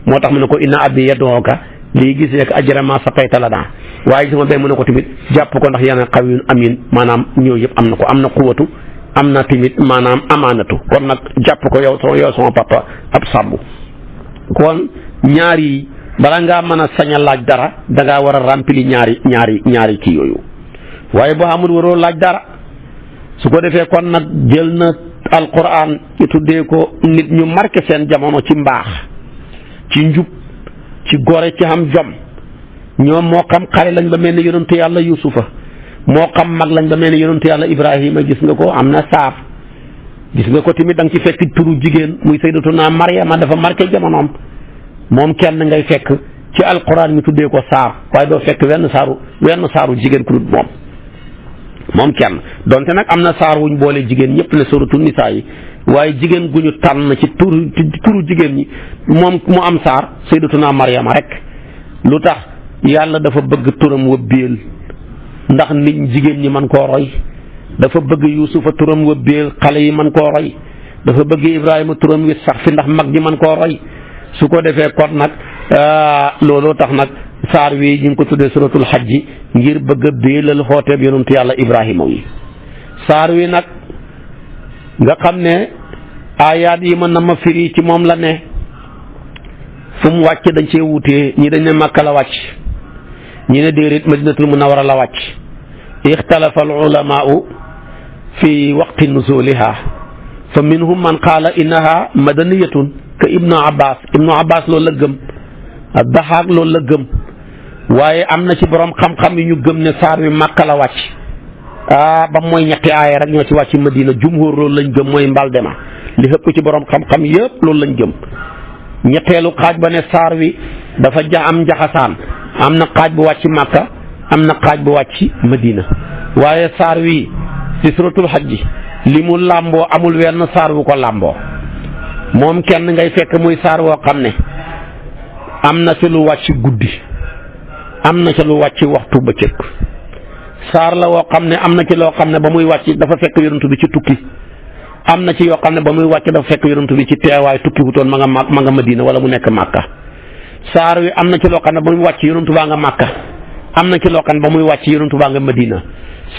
moo tax mu ne ko inna abi yad'uka lii gis rek ajra ma saqayta lanaa waaye sama bay mu ne ko tamit jàpp ko ndax yéen a xawiyun amin maanaam ñoo yëpp am na ko am na quwatu am na tamit maanaam amaanatu kon nag jàpp ko yow sama papa ab sàmm kon ñaari bala ngaa mën a sañ a laaj dara da ngaa war a remplir ñaari kii yooyu waaye boo xamul waroo laaj dara su ko defee kon nag jël na alquran ñu tuddee ko nit ñu marqué seen jamono ci mbaax ci njub ci gore ci am jom ñoom moo xam xale lañ ba mel ni yonentu yàlla yusufa moo xam mag lañ ba mel ni yonentu yàlla ibrahima gis nga ko am na saar gis nga ko tamit da nga ci fekk turu jigéen muy sayyidatuna Maryama dafa marqué jamonoom moom kenn ngay fekk ci alquran mi tuddee ko saar waaye doo fekk wenn saaru jigéen ku dul moom kenn donte nag am na saar wuñ boole jigéen ñëpp ne suratu nisaa yi waaye jigéen gu ñu tànn ci turu jigéen ñi moom mu am saar sayyidatuna Maryama rek lu tax yàlla dafa bëgg turam wëbbeel ndax nit jigéen ñi mën koo roy dafa bëgg yusufa turam wëbbeel xale yi mën koo roy dafa bëgg ibrahima turam wi sax fi ndax mag ñi mën koo roy su ko defee kon nag looloo tax nag saar wi ñu ngi ko tuddee suratul xajji ngir bëgg a béelal xooteeb yonentu yàlla ibrahima wi saar wi nag nga xam ne aayaat yi mën na ma firi ci moom la ne fu mu wàcc dañ cee wutee ñi dañ ne Makka la wàcc ñi ne déedéet Madinatul Munawwara la wàcc ixtalafa al ulamaau fi waqti nuzuliha fa minhum man qaala innaha madaniyatun ka ibnu abbas loolu la gëm Daxaak loolu la gëm waaye am na ci borom xam-xam yi ñu gëm ne saar wi Makka la wàcc ba mooy ñetti aaya rek ñoo ci wàcc Madina jumhur loolu lañ gëm mooy mbaldema li ëpp ci borom xam-xam yëpp loolu lañ gëm ñetteelu xaaj ba ne saar wi dafa am njaxasaan am na xaaj bu wàcc Makka am na xaaj bu wàcc Madina waaye saar wi ci suratul Hajj li mu làmboo amul wenn saar wu ko làmboo moom kenn ngay fekk muy saar woo xam ne am na ci lu wàcc guddi am na ci lu wàcc waxtu bëccëg saar la woo xam ne am na ci loo xam ne ba muy wàcc dafa fekk yonent bi ci tukki am na ci yoo xam ne ba muy wàcc dafa fekk yonent bi ci teewaay tukki wutoon ma nga Madina wala mu nekk Makka saar wi am na ci loo xam ne ba muy wàcc yonent baa nga Makka am na ci loo xam ne ba muy wàcc yonent baa nga Madina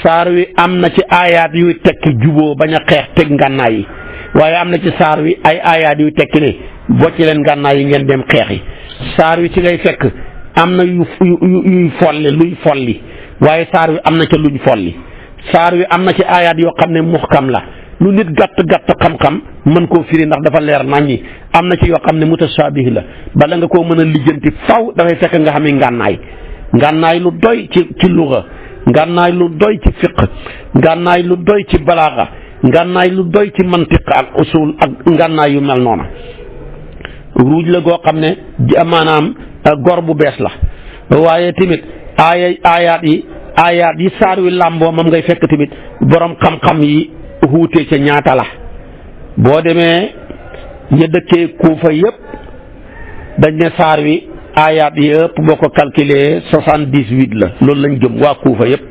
saar wi am na ci aayaat yuy tekki juboo bañ a xeex teg ngànnaay yi waaye am na ci saar wi ay aayaat yuy tekki ne bocc leen ngànnaay yi ngeen dem xeex yi saar wi ci ngay fekk am na yuy folli luy folli waaye saar wi am na ca luñ folli saar wi am na ci aayaat yoo xam ne muxkam la lu nit gàtt xam-xam mën koo firi ndax dafa leer naññi am na ci yoo xam ne mutashaabih la bala nga koo mën a lijjanti faw dafay fekk nga xam ne ngànnaay lu doy ci luga ngànnaay lu doy ci fiq ngànnaay lu doy ci balaaga ngànnaay lu doy ci mantiq ak usul ak ngànnaay yu mel noona ruuj la goo xam ne maanaam gor bu bees la waaye tamit aayaat yi saar wi làmboo moom ngay fekk tamit borom xam-xam yi wuute ca ñaata la boo demee ña dëkkee Kuufa yëpp dañ ne saar wi aayaat yëpp boo ko calculé 78 la loolu lañ jëm waa Kuufa yëpp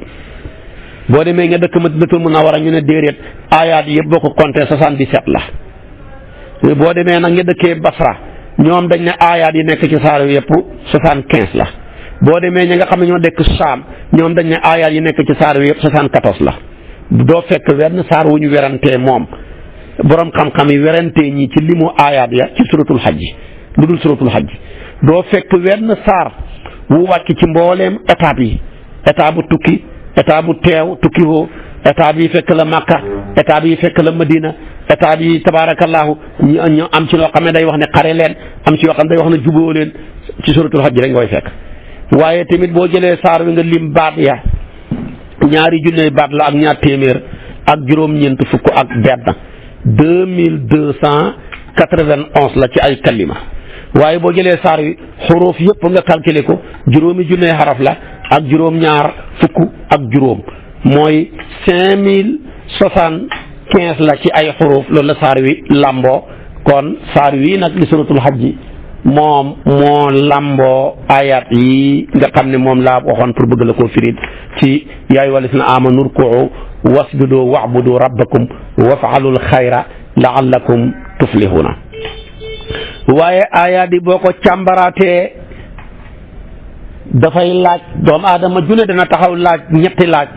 boo demee nga dëkk Madinatul Munawwara ñu ne déedéet aayaat yëpp boo ko compté 77 la boo demee nag nga dëkkee Basra ñoom dañ ne aayaat yi nekk ci saar wi yëpp 75 la boo demee ñi nga xam ne ñoo dekk Saam ñoom dañ ne aayaat yi nekk ci saar wi yëpp 74 la doo fekk wenn saar wu ñu werantee moom borom xam-xam yi werantee ñi ci limu aayaat ya ci suratul Hajj lu dul suratul Hajj doo fekk wenn saar wu wàcc ci mbooleem étape yi étape bu tukki étape bu teew tukki woo étape yi fekk la Makka étape yi fekk la Madina étape yi tabaarakallaahu ñu am ci loo xam ne day wax ne xare leen am ci yoo xam ne day wax ne juboo leen ci suratul Hajj rek nga koy fekk waaye tamit boo jëlee saar wi nga lim baat ya 200 baat la ak 200 ak juróom-ñeent fukk ak benn 2291 la ci ay kalima waaye boo jëlee saar wi xuruuf yëpp nga calculé ko 5,000 xaraf la ak juróom-ñaar fukk ak juróom mooy 5075 la ci ay xuruuf loolu la saar wi lamboo kon saar wi nag li suratul Hajj moom moo lamboo ayat yi nga xam ne moom laa waxoon pour bëgg la koo firit ci yaa ayyuhal lazina aamanu rku'u wasjudu wa'budu rabbakum waf'alul xayra la'allakum tuflihuna waaye ayat yi boo ko càmbaraatee dafay laaj doomu aadama june dana taxaw laaj ñetti laaj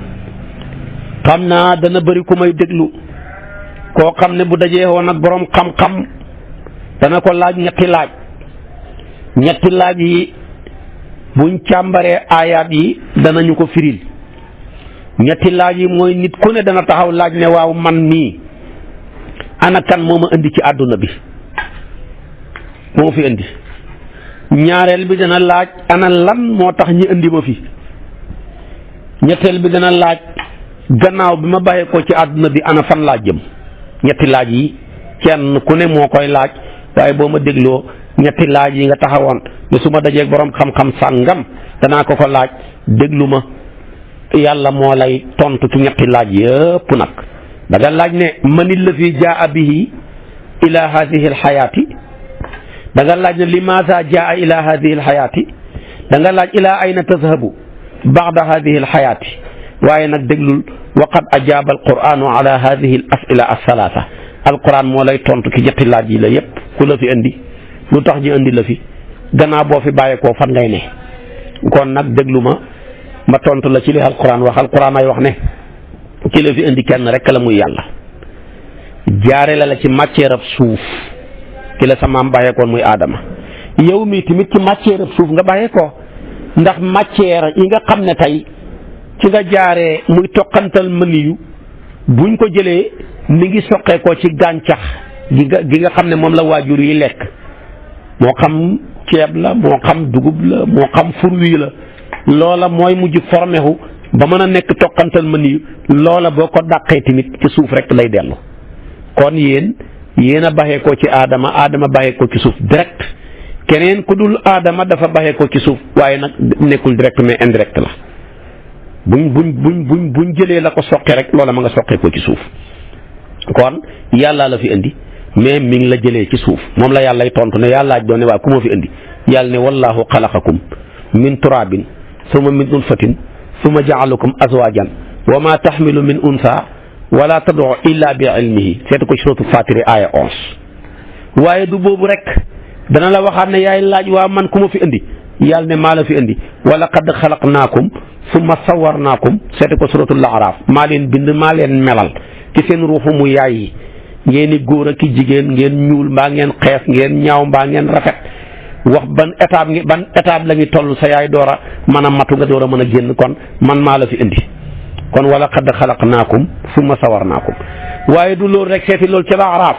xam naa dana bëri ku may déglu koo xam ne bu dajee woon ak boroom xam-xam dana ko laaj ñetti laaj yi buñ càmbaree aayaat yi danañu ko firil ñetti laaj yi mooy nit ku ne dana taxaw laaj ne waaw man mii ana kan moo ma indi ci àdduna bi moo fi indi ñaareel bi dana laaj ana lan moo tax ñi indi ma fi ñetteel bi dana laaj gannaaw bi ma bàyyee ko ci àdduna bi ana fan laa jëm ñetti laaj yi kenn ku ne moo koy laaj waaye boo ma dégloo ñetti laaj yi nga taxawoon ne su ma dajeeg boroom xam-xam sàngam danaa ko laaj déglu ma yàlla moo lay tontu ci ñetti laaj yëpp nag da nga laaj ne man allazi jaa bihi ila hadihi alxayaati da nga laaj ne limaza jaa ila hadihi alxayaati da nga laaj ila ayna tazhabu ba'da hadihi alxayaati waaye nag déglul waqad ajaaba alquranu ala hadihi al asila althalaatha alquran moo lay tontu ci ñetti laaj yi la yëpp ku la fi indi lu tax ñu indi la fi gannaaw boo fi bàyyeekoo fan ngay ne kon nag déglu ma tontu la ci li alquran wax alquran ay wax ne ki la fi indi kenn rek la muy yàlla jaare la ci matière ab suuf ki la sa maam bàyyeekoon muy aadama yow mii tamit ci matière ab suuf nga bàyyeekoo ndax matière yi nga xam ne tey ci nga jaaree muy toqantal mëniyu buñ ko jëlee mi ngi soqeekoo ci gàncax gi nga xam ne moom la waajur yi lekk moo xam ceeb la moo xam dugub la moo xam fruit la loola mooy mujj formé wu ba mën a nekk toqantal mëniyu loola boo ko dàqee tamit ci suuf rek lay dellu kon yéen a baxee ko ci aadama baxee ko ci suuf direct keneen ku dul aadama dafa baxee ko ci suuf waaye nag nekkul direct mais indirect la buñ jëlee la ko soqe rek loola ma nga soqee ko ci suuf kon yàlla la fi indi mais mi ngi la jëlee ci suuf moom la yàllay tontu ne yàllaaj doon ne waa ku ma fi indi yàlla ne wallahu xalaqakum min turabin summa min nutfatin summa jaalakum azwajan wa ma taxmilu min unsa wala tad'u illa bi ilmihi seetu ko suratu Faatiri aaya 11 waaye du boobu rek dana la waxaat ne yaay laaj waa man ku ma fi indi yàlla ne maa la fi indi wala qad xalaqnaakum summa sawarnaakum seetu ko suratul Araaf maa leen bind maa leen melal ci seen ruuxu mu yaay yi ngeen i góor ak i jigéen ngeen ñuul mbaa ngeen xees ngeen ñaaw mbaa ngeen rafet wax ban étape la ngi toll sa yaay door a mën a matu nga door a mën a génn kon man maa la fi indi kon wala qad xalaqnaakum summa sawarnaakum waaye du loolu rek seeti loolu ci la Araaf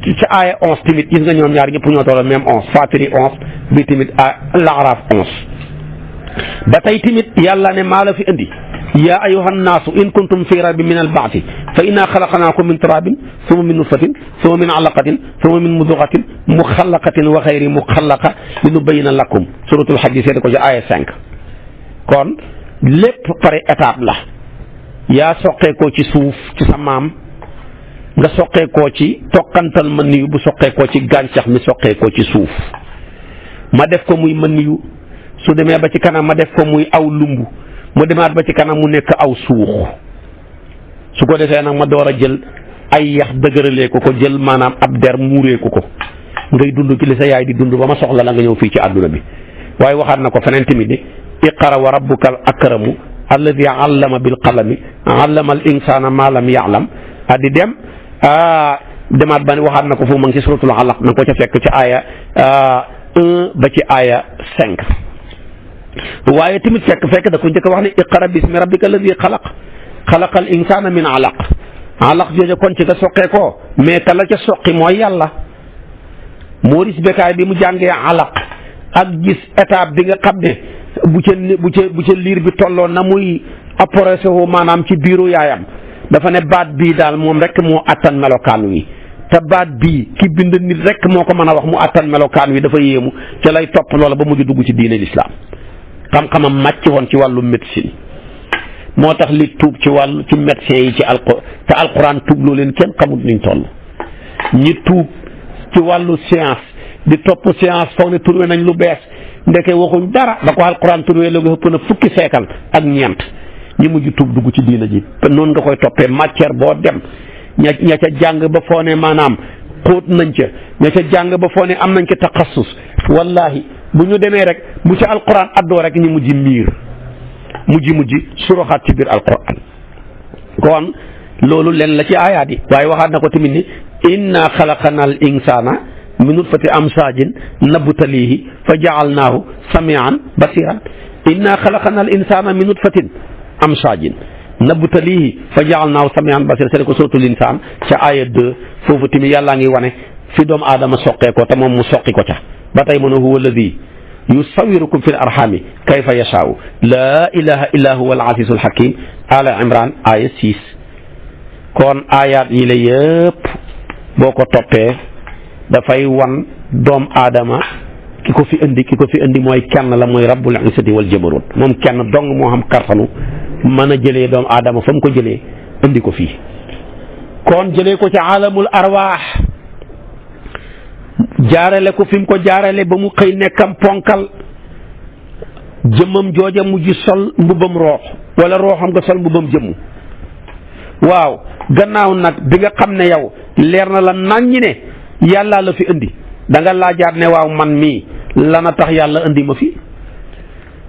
ci aaya 11 tamit gis nga ñoom ñaar ñëpp ñoo toll même 11 Faatiri 11 bi tamit la Araaf 11 ba tey tamit yàlla ne maa la fi indi yaa ayyuha nnaasu in kuntum fi raybin min al-ba'thi fa innaa xalaqnaakum min turaabin summa min nutfatin summa min alaqatin summa min mudghatin muxallaqatin wa xayri muxallaqa linubayyina lakum suratul Hajj seete ko ci aaya 5 kon lépp pare étape la yaa soqeekoo ci suuf ci sa maam nga soqeekoo ci toqantal mëniyu bu soqeekoo ci gàncax mi soqeekoo ci suuf ma def ko muy mëniyu su demee ba ci kanam ma def ko muy aw lumbu mu demaat ba ci kanam mu nekk aw suux su ko defee nag ma door a jël ay yax dëgëralee ko jël maanaam ab der muuree ko ngay dund ci li sa yaay di dund ba ma soxla la nga ñëw fii ci àdduna bi waaye waxaat na ko feneen tamit de iqra wa rabbuka al akramu alladi allama bil qalami allama al insana ma lam ya'lam di dem demaat ba waxaat na ko foofu ma ngi ci suratul alaq na ko ca fekk ci aaya 1 ba ci aaya 5 waaye tamit fekk da ko njëkk a wax ne iqra bismi rabbika alladi xalaqal insana min alaq jooju kon ci nga soqee ko mais ka la ca soqi mooy yàlla Maurice Bucaille bi mu jàngee alaq ak gis étape bi nga xam ne bu ca liir bi tolloon na muy approché wu maanaam ci biiru yaayam dafa ne baat bii daal moom rek moo attan melokaan wi te baat bii ki bind nit rek moo ko mën a wax mu attan melokaan wi dafa yéemu ca lay topp loola ba mujj dugg ci diine l'islam xam-xamam màcc woon ci wàllu médecine moo tax li tuub ci wàllu ci médecins yi ci te alquran tuub loo leen kenn xamut niñ toll ñi tuub ci wàllu science di topp science foog ne trouvé nañ lu bees ndeke waxuñ dara ba ko alquran trouvé la nga ëpp na fukki seekal ak ñeent ñi mujj tuub dugg ci diina ji te noonu nga koy toppee matière boo dem ña ca jàng ba foo ne maanaam xóot nañ ca ña ca jàng ba foo ne am nañ ca taxassus wallahi bu ñu demee rek bu ci alquran addoo rek ñu mujj miir mujj suroxaat ci biir alquran kon loolu leen la ci aayaat yi waaye waxaat na ko tamit ni inna xalaqana al insana min nutfati amsaajin nabtalihi fa jaalnaahu samian basiran inna xalaqana al insana min nutfatin amsaajin nabtalihi fa jaalnaahu samian basiran sele ko suratul insaan ca aaya 2 foofu tamit yàllaa ngi wane fi doomu aadama soqee ko te moom mu soqi ko ca ba tey mu ne huwa alladi yusawirukum fi l arhami kayfa yashaau laa ilaha illa huwa al azizu al hakim ala imran aaya 6 kon aayaat yi la yëpp boo ko toppee dafay wan doom aadama ki ko fi indi mooy kenn la mooy rabbul izzati wal jabarut moom kenn dong moo xam kartanu mën a jëlee doomu aadama fa mu ko jëlee indi ko fii kon jëlee ko ci alamul arwaax jaarale ko fi mu ko jaarale ba mu xëy nekkam ponkal jëmmam jooja mujj sol mbubam roox wala rooxam nga sol mbubam jëmm waaw gannaaw nag bi nga xam ne yow leer na la naññi ne yàllaa la fi indi da nga laajaat ne waaw man mii lana tax yàlla indi ma fi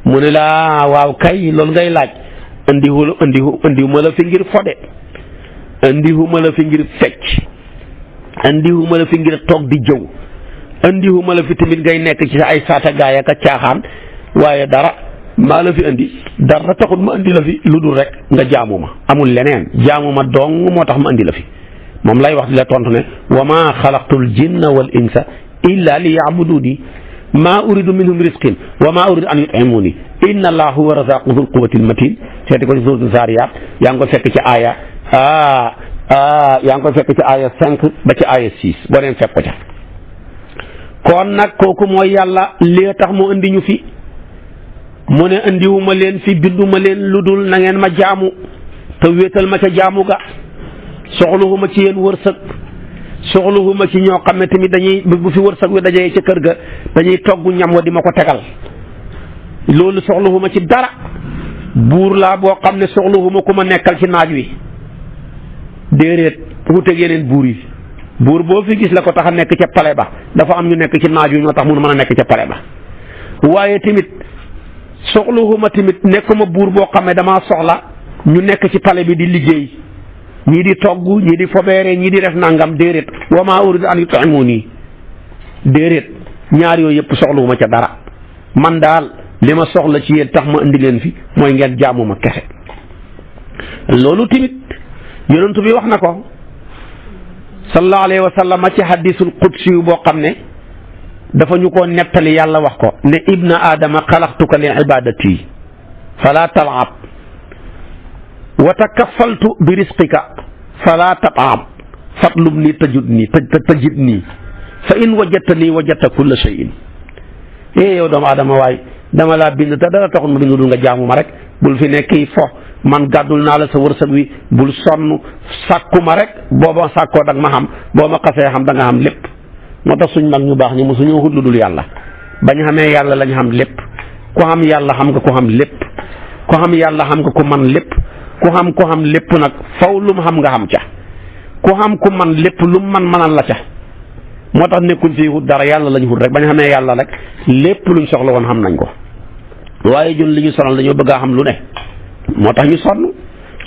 mu ne la waaw kay loolu ngay laaj indiwu ma la fi ngir fode indiwu ma la fi ngir fecc indiwu ma la fi ngir toog di jëw indiwu ma la fi tamit ngay nekk ci ay saata gaay ak a caaxaan waaye dara maa la fi indi dara taxul ma indi la fi lu dul rek nga jaamu ma amul leneen jaamu ma dong moo tax ma indi la fi moom lay wax di la tontu ne wa maa xalaqtul jinna wal insa illa li yaabuduni maa uridu minhum risqin wa maa uridu an yutimuni inna allaha huwa razaqu dhul quwwatil matin seeti ko ci suuratu Zaariyaat yaa ngi ko fekk ci aaya yaa ngi ko fekk ci aaya 5 ba ci aaya 6 boo leen fekk ko ca kon nag kooku mooy yàlla li tax mu indi ñu fi mu ne indiwuma leen fi binduma leen lu dul na ngeen ma jaamu te wéetal ma ca jaamu ga soxluwuma ci yéen wërsëg soxluwuma ci ñoo xam ne tamit dañuy bu fi wërsëg wi dajee ca kër ga dañuy togg ñam wa di ma ko tegal loolu soxluwuma ci dara buur laa boo xam ne soxluwuma ku ma nekkal ci naaj wi déedéet wuuteeg yeneen buur yi buur boo fi gis la ko tax a nekk ca pale ba dafa am ñu nekk ci naaj wi ñoo tax mun mën a nekk ca pale ba waaye tamit soxluwuma tamit nekkuma buur boo xam ne damaa soxla ñu nekk ci pale bi di liggéey ñii di togg ñii di fobeere ñii di def nangam déedéet wa maa uridu an yut'imuni déedéet ñaar yooyu yëpp soxluwuma ca dara man daal li ma soxla ci yéen tax ma indi leen fi mooy ngeen jaamu ma kese loolu tamit yonent bi wax na ko sallallahu alayhi wa sallam ci hadisul qudsi yu boo xam ne dafa ñu ko nettali yàlla wax ko ne ibna aadama xalaqtuka li ibadati fala tal'ab wa takaffaltu bi risqika fala tat'ab fatlubni tajidni fa in wajadtani wajadta kulla shay'in yow doomu aadama waay dama laa bind te dara taxul ma bind dul nga jaamu ma rek bul fi nekk fo man gàddul naa la sa wërsëg wi bul sonn sàkku ma rek booba sàkkoo dag ma xam boo ma xasee xam da nga xam lépp moo tax suñ mag ñu baax ñi mosuñoo xut lu dul yàlla bañ xamee yàlla lañ xam lépp ku xam yàlla xam nga ko xam lépp ku xam yàlla xam nga ko man lépp ku xam lépp nag faw lu mu xam nga xam ca ku xam ku man lépp lu mu man manal la ca moo tax nekkuñ fii xut dara yàlla lañ xut rek bañ xamee yàlla rek lépp luñ soxla woon xam nañ ko waaye ñun li ñu sonal dañoo bëgg a xam lu ne moo tax ñu sonn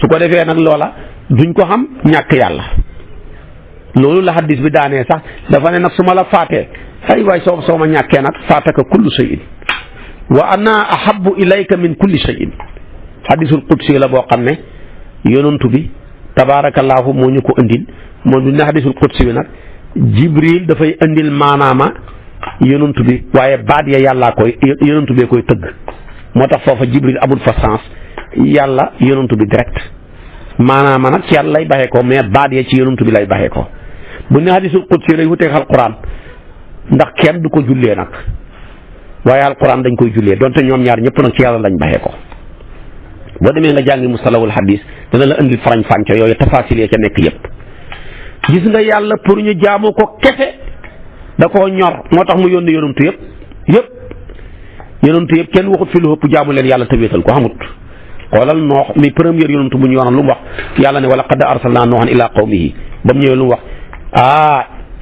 su ko defee nag loola duñ ko xam ñàkk yàlla loolu la hadis bi daanee sax dafa ne nag su ma la faatee ay waay soo ma ñàkkee nag faataka kullu shay'in wa ana ahabbu ilayka min kulli shay'in hadisul qudsi la boo xam ne yonantu bi tabaarakallaahu moo ñu ko indil moo du ne hadisul qudsi bi nag jibril dafay indil maanaama yonantu bi waaye baat ya yàllaa koy yonantu bee koy tëgg moo tax foofa jibril amul fa sens yàlla yonantu bi direct maanaama nag ci yàlla lay baxee ko mais baat ya ci yonantu bi lay baxee ko bu ne hadisul qudsi lay wuteeg alquran ndax kenn du ko jullee nag waaye alquran dañ koy jullee donte ñoom ñaar ñëpp nag ci yàlla lañ baxee ko boo demee nga jàngi mustalahul hadis dana la indil farañ fànco yooyu tafasil ya ca nekk yëpp gis nga yàlla pour ñu jaamu ko kese da koo ñor moo tax mu yónni yonantu yëpp kenn waxut fi lu ëpp jaamu leen yàlla te wéetal ko xamut xoolal noox mi première yonantu bu ñu yoonal lu mu wax yàlla ne wa laqad arsalnaa nooxan ilaa qawmihi ba mu ñëwee lu mu wax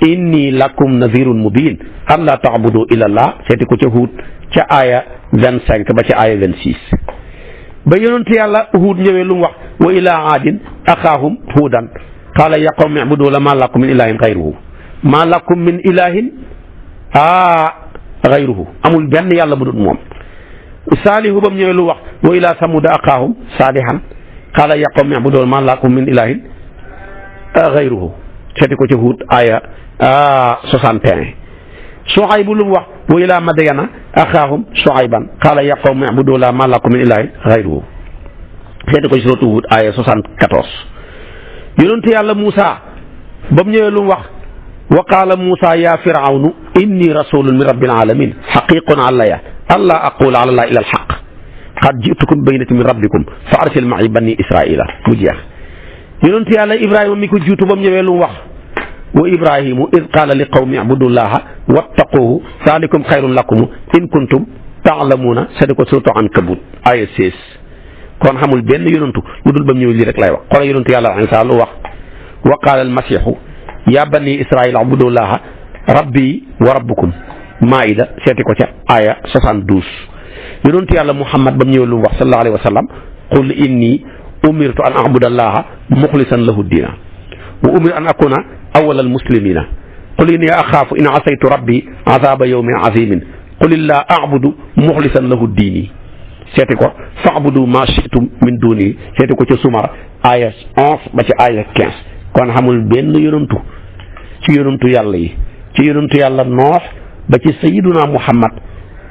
inni lakum nadhirun mubin an la ta'budu illa allah seeti ko ca Huud ca aaya 25 ba ca aaya 26 ba yonent yàlla Huud ñëwee lu mu wax wa ilaa aadin axaahum huudan qaala ya qawmi i'budu ma lakum min ilahin xayruhu ma lakum min ilahin xayruhu amul benn yàlla bu dul moom saalihu ba mu ñëwee lu wax wa ilaa samuda axaahum saalihan qaala ya qawmi i'budu ma lakum min ilahin xayruhu seeti ko ca Huud aaya 61 Shuaybu lu mu wax wa ilaa madyana axaahum Shuayban qaala ya qawmi i'budu ma lakum min ilahin xayruhu seeti ko ci suuratu Huud aaya 74 yonentu yàlla Muusa ba mu ñëwee lu mu wax wa qaala Muusa ya firawnu inni rasulun min rabbil alamin xaqiqun alayya allaa aqula ala llahi illa alxaq qad ji'tukum bayyinatin min rabbikum fa arsil ma'i bani israila mu jeex yonentu yàlla Ibrahima mi ko jiitu ba mu ñëwee lu mu wax wa ibrahimu id qaala li qawmi ibudullaha wattaquhu zalikum xayrun lakum in kuntum ta'lamuuna sadi ko surtout Ankabut aya 16 kon xamul benn yonantu lu dul ba mu ñëw lii rek lay wax xoolal yonantu yàlla Iisaa lu wax wa qaala almasihu ya bani israila ibudullaha rabbi wa rabbukum maida seeti ko ca aya 72 yonantu yàlla Muhammad ba mu ñëw lu mu wax sallallahu alayhi wa sallam qul inni umirtu an abudallaha muxlisan lahu diina wa umirtu an akuna awwala almuslimina qul inni axaafu in asaytu rabbi azaba yawmin azimin qul illaa abudu muxlisan lahu diini seeti ko fa'budu ma shi'tum min duni seeti ko ca Sumar aya 11 ba ci aya 15 kon xamul benn yonantu ci yonantu yàlla yi ci yonantu yàlla Noox ba ci sayyiduna Muhammad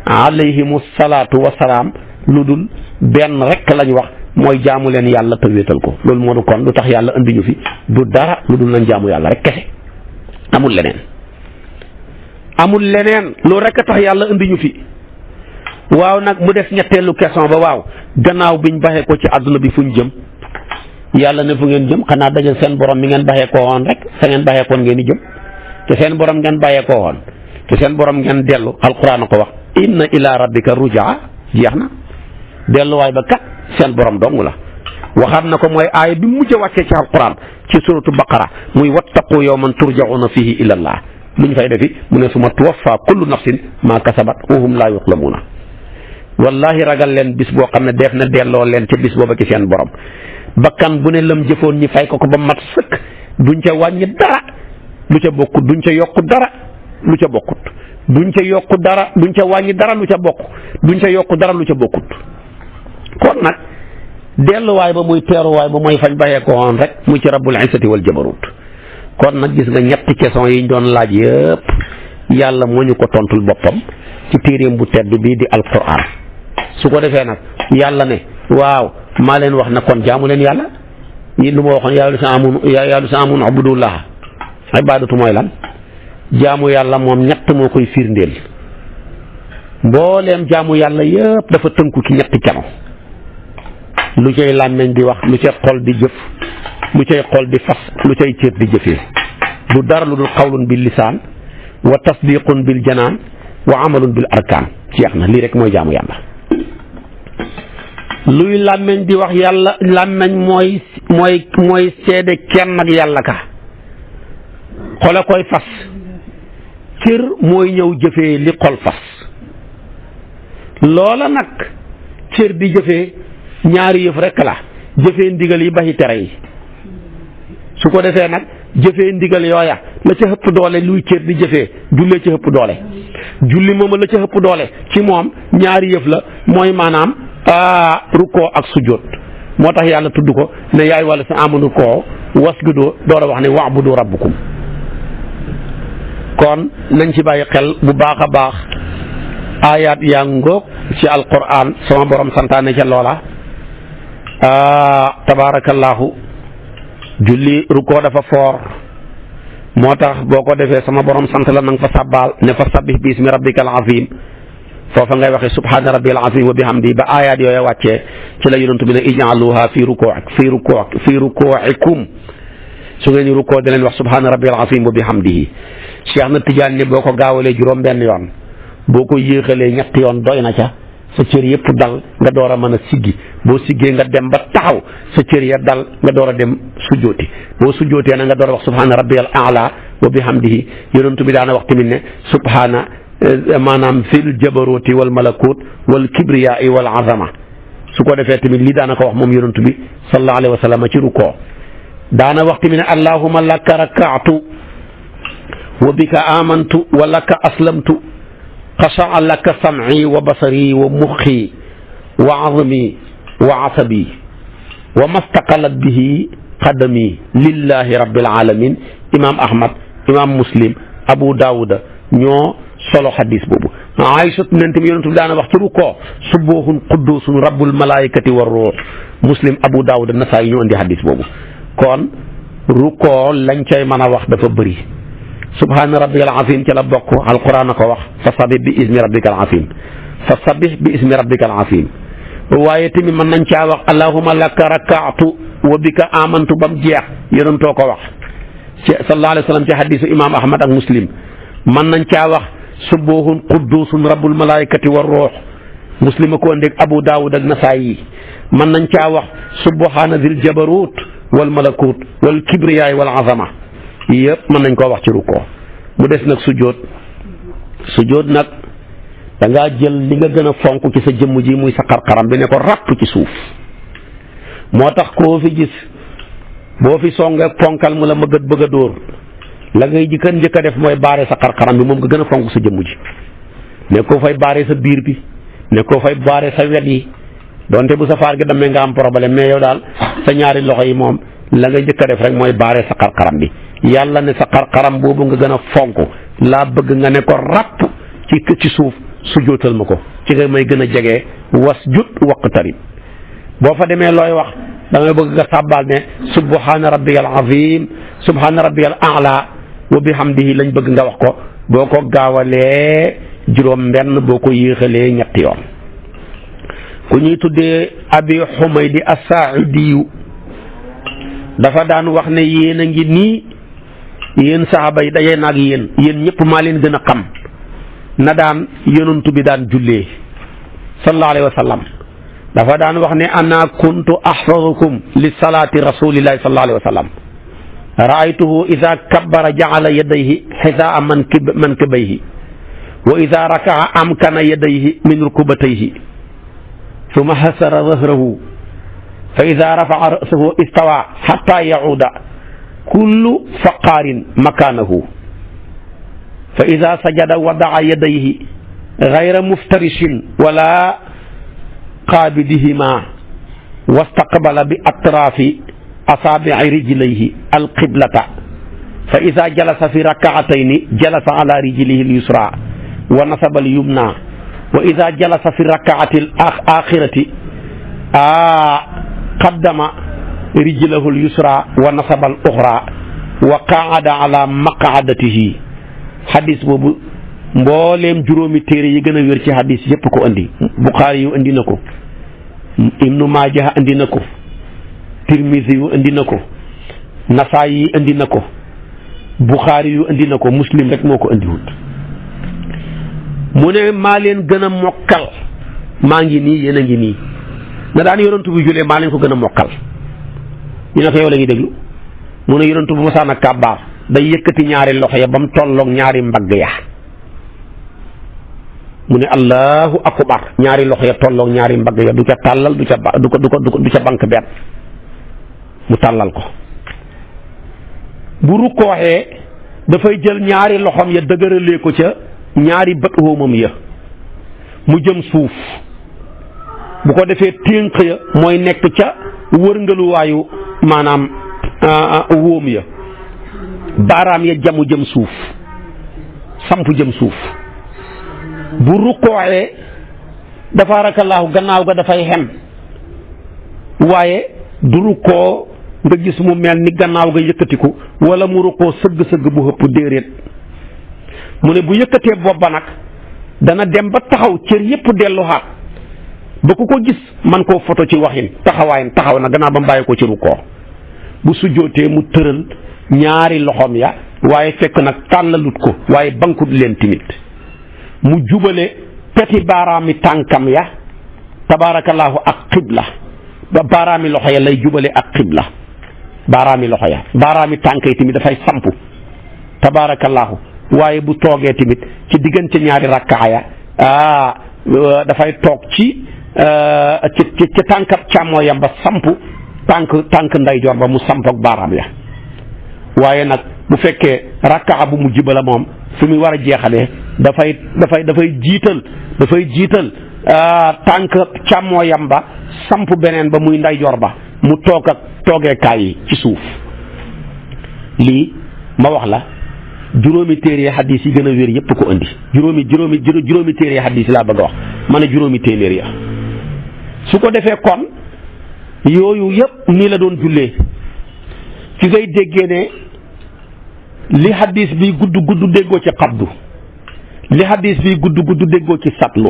alayhimu salaatu wa salaam lu dul benn rek lañ wax mooy jaamu leen yàlla te wéetal ko loolu moo du kon lu tax yàlla andi ñu fi du dara lu dul nañ jaamu yàlla rek kese amul leneen loolu rek a tax yàlla andi ñu fi waaw nag mu des ñetteelu question ba waaw gannaaw biñ baxee ko ci àdduna bi fuñ jëm yàlla ne fu ngeen jëm xanaa dajal seen borom mi ngeen baxee koo woon rek sa ngeen baxee koon ngeen di jëm te seen borom ngeen bàyyee koo woon te seen borom ngeen dellu alquran a ko wax inna ila rabbika rujaa jeex na delluwaay ba kat seen borom dong la waxaat na ko mooy aaya bi mujj a wàccee ci alquran ci suratu baqara muy wattaqu yawman turja'una fihi ila allah lu ñu fay defi mu ne suma tuwaffa kullu nafsin ma kasabat wa hum laa yuzlamuuna wallahi ragal leen bis boo xam ne def na delloo leen ca bis booba ci seen borom bakkan bu ne lam jëfoon ñi fay ko ba mat sëkk duñ ca wàññi dara lu ca bokkut duñ ca yokku dara lu ca bokkut duñ ca yokku dara duñ ca wàññi dara lu ca bokk duñ ca yokku dara lu ca bokkut kon nag delluwaay ba muy teeruwaay ba mooy fañ baxee ko woon rek muy ci rabbul izzati wal jabarut kon nag gis nga ñetti question yi ñu doon laaj yëpp yàlla moo ñu ko tontul boppam ci téeréem bu tedd bii di alquran su ko defee nag yàlla ne waaw maa leen wax na kon jaamu leen yàlla ñi lu ma waxoon yaa lu sa amun abudullah ibadatu mooy lan jaamu yàlla moom ñett moo koy firndeel mbooleem jaamu yàlla yëpp dafa tënku ci ñetti keno lu cay làmmeñ di wax lu cay xol di jëf lu cay xol di fas lu cay cër di jëfee du dara lu dul xawlun bil lisaan wa tasdiqun bil janaan wa amalun bil arkaan jeex na lii rek mooy jaamu yàlla luy làmmeñ di wax yàlla làmmeñ mooy seede kenn ak yàlla ka xole koy fas cër mooy ñëw jëfee li xol fas loola nag cër di jëfee ñaari yëf rek la jëfee ndigal yi baxi tere yi su ko defee nag jëfee ndigal yooya la ca ëpp doole luy cër di jëfee jullee ca ëpp doole julli moom la ca ëpp doole ci moom ñaari yëf la mooy maanaam rukkoo ak sujjóot moo tax yàlla tudd ko ne yaay wala sa amanu koo wasjudu door a wax ne wa'budu rabbukum kon nañ ci bàyyi xel bu baax a baax ayaat yaa ngoog ci alquran sama borom santaane ca loola tabaarakallaahu julli rukkoo dafa foor moo tax boo ko defee sama borom sant la nanga fa sàbbaal ne fa sabbih bi ismi rabbikal azim foofa ngay waxee subhaana rabbiyal azim wa bihamdi ba ayaat yooya wàccee ci la yonent bi ne ij'aluha fi ruku'ikum su ngeen rukkoo di leen wax subhaana rabbiyal azim wa bihamdihi Cheikh na Tijaan ne boo ko gaawalee juróom benn yoon boo ko yéexalee ñetti yoon doy na ca sa cër yëpp dal nga door a mën a siggi boo siggee nga dem ba taxaw sa cër ya dal nga door a dem sujjooti boo sujjootee na nga door a wax subhaana rabbiyal a'la wa bihamdihi yonent bi daana wax tamit ne subhaana maanaam fil jabaruti wal malakut wal kibriyaai wal azama su ko defee tamit lii daana ko wax moom yonent bi sallallahu alayhi wa sallam ci rukkoo daana wax tamit ne allahumma laka rakaatu wa bika amantu wa laka aslamtu xashaa laka sam'i wa basari wa muxi wa azmi wa asabi wa mastaqalat bihi qadami lillahi rabbil alamin imam ahmad imam muslim abu daawuda ñoo solo xadis boobu Aysatu nent bi yonent bi daana wax ci rukkoo subuhun quddusun rabbul malaikati war ruux muslim abu daawuda nasaayi ñoo indi xadis boobu kon rukkoo lañ cay mën a wax dafa bëri subhaana rabbiyal azim ca la bokk alquran a ko wax fa sabih bi ismi rabbikal azim fa sabih bi ismi rabbikal azim waaye tamit mën nañ caa wax allahumma laka rakaatu wa bika amantu ba mu jeex yonentoo ko wax ci sallallahu alayhi wa sallam ci hadisu imam ahmad ak muslim mën nañ caa wax subuhun quddusun rabbul malaikati war ruux muslim a ko indi ak abu daawud ak nasaayi mën nañ caa wax subhaana zil jabarut wal malakut wal kibriyaay wal azama yëpp mën nañ koo wax ci rukkoo mu des nag sujjóot nag da ngaa jël li nga gën a fonk ci sa jëmm ji muy sa xarxaram bi ne ko ràpp ci suuf moo tax koo fi gis boo fi songee ponkal mu la bëgg a dóor la ngay njëkk a def mooy baare sa xarxaram bi moom nga gën a fonk sa jëmm ji ne koo fay baare sa biir bi ne koo fay baare sa wet yi donte bu sa faar gi demee nga am problème mais yow daal sa ñaari loxo yi moom la nga njëkk a def rek mooy baare sa xarxaram bi yàlla ne sa xarxaram boobu nga gën a fonk laa bëgg nga ne ko ràpp ci suuf sujjóotal ma ko ci nga may gën a jege wasjud waqtarib boo fa demee looy wax da ngay bëgg nga sàbbaal ne subhaana rabbiyal azim subhaana rabbiyal a'la wa bihamdihi lañ bëgg nga wax ko boo ko gaawalee juróom benn boo ko yéexalee ñetti yoon ku ñuy tuddee abi xumaydi as-saa'idiyu dafa daan wax ne yéen a ngi nii yéen saxaaba yi dajee naag yéen ñëpp maa leen gën a xam na daan yonantu bi daan jullee sallallahu alayhi wa sallam dafa daan wax ne ana kuntu ahfazukum li salaati rasulillahi sallallahu alayhi wa sallam raaytuhu ida kabbara ja'ala yadayhi xisaa mankibayhi wa ida raka'a amkana yadayhi min rukubatayhi summa hasara zahrahu fa ida rafa'a ra'sahu istawa hatta ya'uda kullu faqaarin makaanahu fa ida sajada wada'a yadayhi gayra muftarishin wala qaabidihima wastaqbala bi atraafi asaabi'i rijlayhi alqiblata fa ida jalasa fi rak'atayni jalasa ala rijlihi al-yusra wa nasaba al-yumna wa ida jalasa fi rak'ati al-aaxirati qaddama rijlahu al-yusra wa nasaba al-uxra wa qaada ala maq'adatihi hadis boobu mbooleem juróomi téere yi gën a wér ci hadis yépp ko andi Buxaari yu andi na ko Ibnu Maaja andi na ko Tirmisi yu andi na ko Nasaayi yi andi na ko Buxaari yu andi na ko Muslim rek moo ko andiwut mu ne maa leen gën a mokkal maa ngi nii yéen a ngi nii na daan yonantu bi julee maa leen ko gën a mokkal ñu ne ko yow la ñuy déglu mu ne yonantu bu masaan a kàbbaar day yëkkati ñaari loxo ya ba mu tolloog ñaari mbagg ya mu ne allahu akbar ñaari loxo ya tolloog ñaari mbagg ya du ca tàllal du ca bank benn mu tàllal ko bu rukkooxee dafay jël ñaari loxom ya dëgëralee ko ca ñaari bët hóomam ya mu jëm suuf bu ko defee ténk ya mooy nekk ca wërngaluwaayu maanaam wóom ya baaraam ya jamu jëm suuf samp jëm suuf bu rukkooxee tabaarakallaahu gannaaw ga dafay xem waaye du rukkoo nga gis mu mel ni gannaaw ga yëkkatiku wala mu rukkoo sëgg-sëgg bu ëpp déedéet mu ne bu yëkkatee bopp ba nag dana dem ba taxaw cër yépp delluwaat ba ku ko gis man koo foto ci waxin taxawaayam taxaw na gannaaw ba mu bàyyi ko ci rukkoo bu sujjootee mu tëral ñaari loxoom ya waaye fekk nag tàllalut ko waaye bankut leen timit mu jubale peti baaraami tànkam ya tabaarakallaahu ak xibla ba baaraami loxo ya lay jubale ak xibla baaraami loxo ya baaraami tànk yi tamit dafay sampu tabaarakallaahu waaye bu toogee tamit ci diggante ñaari rakkaaya dafay toog ci tànkab càmmooyam ba samp tànk ndeyjoor ba mu samp ak baaraam ya waaye nag bu fekkee rakkaa bu mujj ba la moom fi muy war a jeexalee dafay jiital tànk càmmooyam ba samp beneen ba muy ndeyjoor ba mu toog ak toogeekaay yi ci suuf. lii ma wax la juróomi téere xaddiis yi gën a wér yépp ko indi juróomi téere xaddiis laa bëgg a wax ma ne juróomi téeméer ya su ko defee kon yooyu yépp nii la doon jullee ci ngay déggee ne li xaddiis bi gudd déggoo ci xabdu li xaddiis bi gudd déggoo ci satlu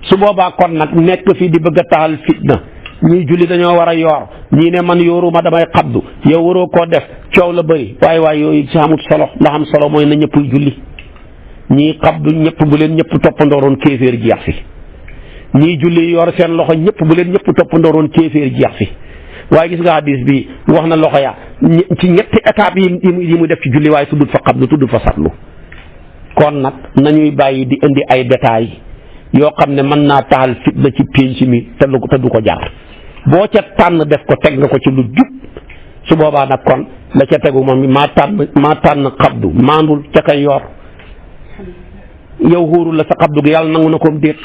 su boobaa kon nag nekk fii di bëgg a taxal fitna ñii julli dañoo war a yoor ñii ne man yooruma damay xabdu yow waroo koo def coow la bëri waaye yooyu ci amut solo ndax am solo mooy na ñëpp julli ñii xabdu ñëpp bu leen ñëpp toppandooroon kéeféer jeex fi ñii julli yor seen loxo ñëpp bu leen ñëpp toppandooroon kéeféer jeex fi waaye gis nga hadis bi wax na loxo ya ci ñetti étape yi mu def ci julli waaye tuddut fa xabdu tuddut fa satlu kon nag nañuy bàyyi di indi ay détails yoo xam ne mën naa taxal fitna ci pénc mi te du ko jar boo ca tànn def ko teg nga ko ci lu jub su boobaa nag kon la ca tegu moom maa tànn xabdu maandul ca kay yor yow xóorul la sa xabdu gi yàlla nangu na koom déet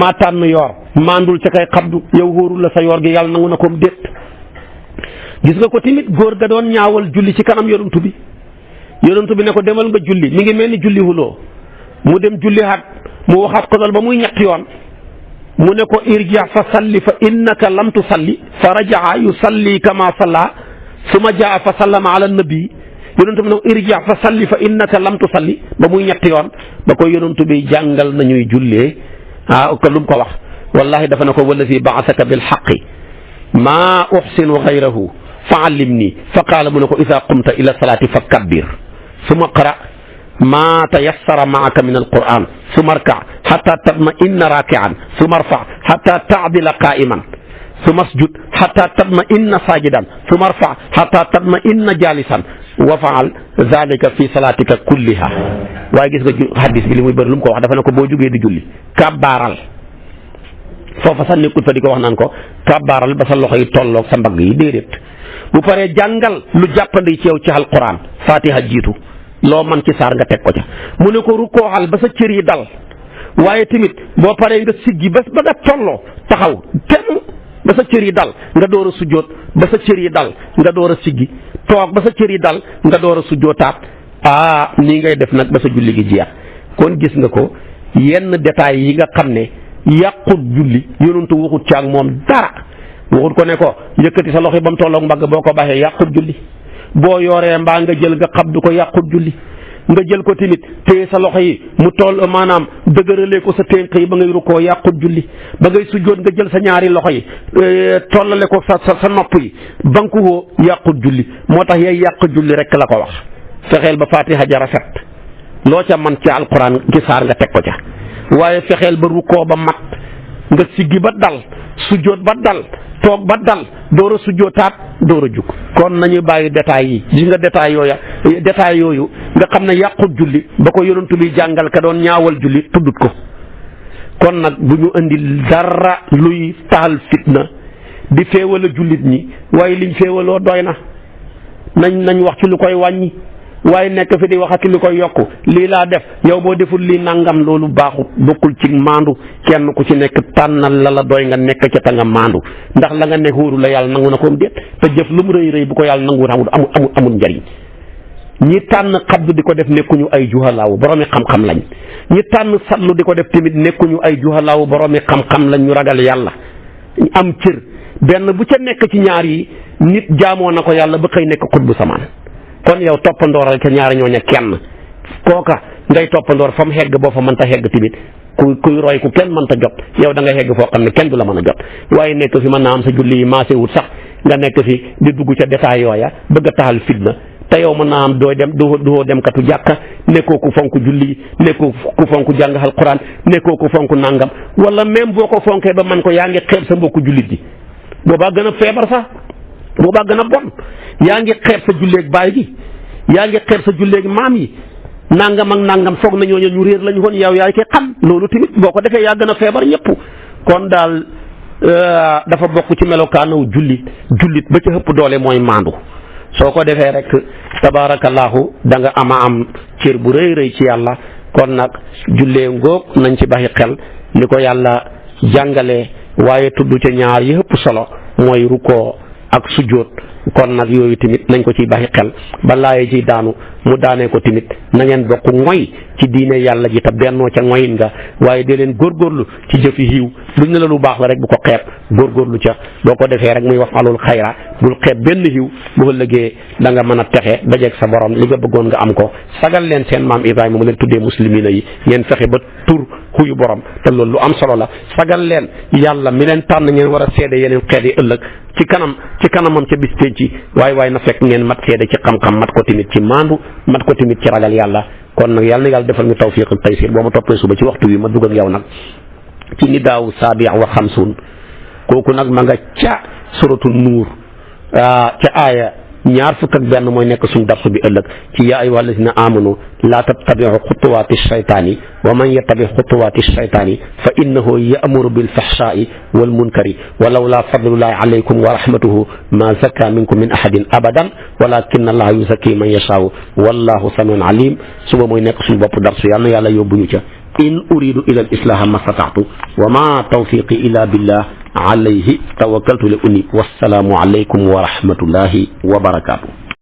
maa tànn yor maandul ca kay xabdu yow xóorul la sa yor gi yàlla nangu na koom déet gis nga ko tamit góor ga doon ñaawal julli ci kanam yonantu bi ne ko demal nga julli mi ngi mel ni julli huloo mu dem julli hat mu waxaat ko lool ba muy ñetti yoon mu ne ko irji fa salli fa innaka lam tusalli fa rajaa yusalli kama salla suma jaa fa sallama ala nabi yonentu bi ne ko irji fa salli fa innaka lam tusalli ba muy ñetti yoon ba ko yonentu bi jàngal nañuy jullee ko lu mu ko wax wallahi dafa ne ko wallazi ba'athaka bil haqqi maa uxsinu gayrahu fa allimni fa qaala mu ne ko ida qumta ila salaati fa kabbir suma qra maa tayassara maaka min alquran suma arka xata tatma'inna raaki'an suma arfa xata ta'dila qaa'iman suma asjud xata tatma'inna saajidan suma arfa xata tatma'inna jaalisan wa fa'al zaalika fi salaatika kulliha waaye gis nga hadis bi li muy bëri lu mu ko wax dafa ne ko boo jógee di julli kabbaaral foofa sax nekkul fa di ko wax naan ko kabbaaral ba sa loxo yi tolloog sa mbagg yi déedéet bu paree jàngal lu jàppandi ci yow ci alquran fatiha jiitu loo man ci saar nga teg ko ca mu ne ko rukkooxal ba sa cër yi dal waaye tamit boo paree nga siggi ba nga tolloo taxaw temm ba sa cër yi dal nga door a sujjóot ba sa cër yi dal nga door a siggi toog ba sa cër yi dal nga door a sujjóotaat nii ngay def nag ba sa julli gi jeex kon gis nga ko yenn détails yi nga xam ne yàqut julli yonentu waxut ci ak moom dara waxut ko ne ko yëkkati sa loxo yi ba mu tolloog mbagg boo ko baxee yàqut julli boo yoree mbaa nga jël nga xabdu ko yàqut julli nga jël ko tamit téye sa loxo yi mu toll maanaam dëgëralee ko sa ténk yi ba ngay rukkoo yàqut julli ba ngay sujjóot nga jël sa ñaari loxo yi tollale ko sa nopp yi bankuwoo yàqut julli moo tax yay yàq julli rek la ko wax fexeel ba fatiha ja rafet loo ca man ci alquran ci saar nga teg ko ca waaye fexeel ba rukkoo ba mat nga siggi ba dal sujjóot ba dal toog ba dal door a sujjóotaat door a jug kon nañu bàyyi détails yi gis nga détails yooyu nga xam ne yàqut julli ba ko yonentu bi jàngal ka doon ñaawal julli tuddut ko kon nag bu ñu indi dara luy taal fitna di féewal a jullit ñi waaye liñ féewaloo doy na nañ wax ci lu koy wàññi waaye nekk fi di waxati lu koy yokku lii laa def yow boo deful lii nangam loolu baaxut bokkul ci maandu kenn ku ci nekk tànnal la doy nga nekk ca ta nga maandu ndax la nga ne wóoru la yàlla nangu na koom déet te jëf lu mu rëy rëy bu ko yàlla nangu amul njariñ ñi tànn xabdu di ko def nekkuñu ay juhalaawu boroomi xam-xam lañ ñi tànn satlu di ko def tamit nekkuñu ay juhalaawu boroomi xam-xam lañ ñu ragal yàlla am cër benn bu ca nekk ci ñaar yi nit jaamoo na ko yàlla ba xëy nekk xutbu samaan kon yow toppandooral ca ñaari ñooña kenn kooka ngay toppandoor fa mu hegg boo fa mënta hegg tamit kuy roy ku kenn mënta jot yow da nga hegg foo xam ne kenn du la mën a jot waaye nekk fi mën naa am sa julli yi maase wut sax nga nekk fi di dugg ca détail yooya bëgg a taxal fitna te yow mën naa am doo dem katu jàkka nekkoo ku fonk julli nekkoo ku fonk jàng alquran nekkoo ku fonk nangam wala même boo ko fonkee ba man ko yaa ngi xeeb sa mbokku jullit ji boobaa gën a feebar sax boobaa gën a bon yaa ngi xeeb sa julleeg baay gi yaa ngi xeeb sa julleegi maam yi nangam ak nangam foog na ñooñu ñu réer lañu woon yow yaay koy xam loolu tamit boo ko defee yaa gën a feebar ñëpp kon daal dafa bokk ci melokaanaw jullit ba ca ëpp doole mooy maandu soo ko defee rek tabaarakallaahu da nga am cër bu rëy rëy ci yàlla kon nag jullee ngóog nañ ci baxi xel ni ko yàlla jàngalee waaye tudd ca ñaar yi ëpp solo mooy rukkoo ak sujjóot kon nag yooyu tamit nañ ko ciy baxi xel ba laaye ji daanu mu daanee ko tamit na ngeen bokk ngoy ci diine yàlla ji te bennoo ca ngoyin nga waaye dee leen góorgóorlu ci jëfi xiiw luñ ne la lu baax la rek bu ko xeeb góorgóorlu ca boo ko defee rek muy wax alul xayra bul xeeb benn xiiw bu ëllëgee da nga mën a texe dajeeg sa borom li nga bëggoon nga am ko sagal leen seen maam Ibrahima mu leen tuddee muslimina yi ngeen fexe ba tur xuyu borom te loolu lu am solo la sagal leen yàlla mi leen tànn ngeen war a seede yeneen xeet yi ëllëg ci kanamam ca bis penc ci waaye na fekk ngeen mat seede ci xam-xam mat ko tamit ci maandu mat ko tamit ci ragal yàlla kon nag yàlla na yàlla defal ñu tawfiq ak taysir boo ma toppee suba ci waxtu wi ma dugg ak yow nag ci nidaaw saabi wa xamsuun kooku nag ma nga ca suratu nuur ca aaya ñaar fukk ak benn mooy nekk suñ darsu bi ëllëg ci yaa ayyuha allazina amanu laa tattabiu xutuwaati shaytaani wa man yattabi xutuwaati shaytaani fa innahu ya'muru bil fahshaai wal munkari wa lawlaa fadlullahi alaykum wa rahmatuhu ma zakka minkum min ahadin abadan walakinna allaha yuzakki man yashaau wallahu samiun alim suba mooy nekk suñ bopp darsu yàlla na yàlla yóbbuñu ca in uridu ila al islaha ma stataatu wa ma tawfiqi illa billah alayhi tawakkaltu li unib wassalaamu alaykum wa rahmatullahi wa barakaatu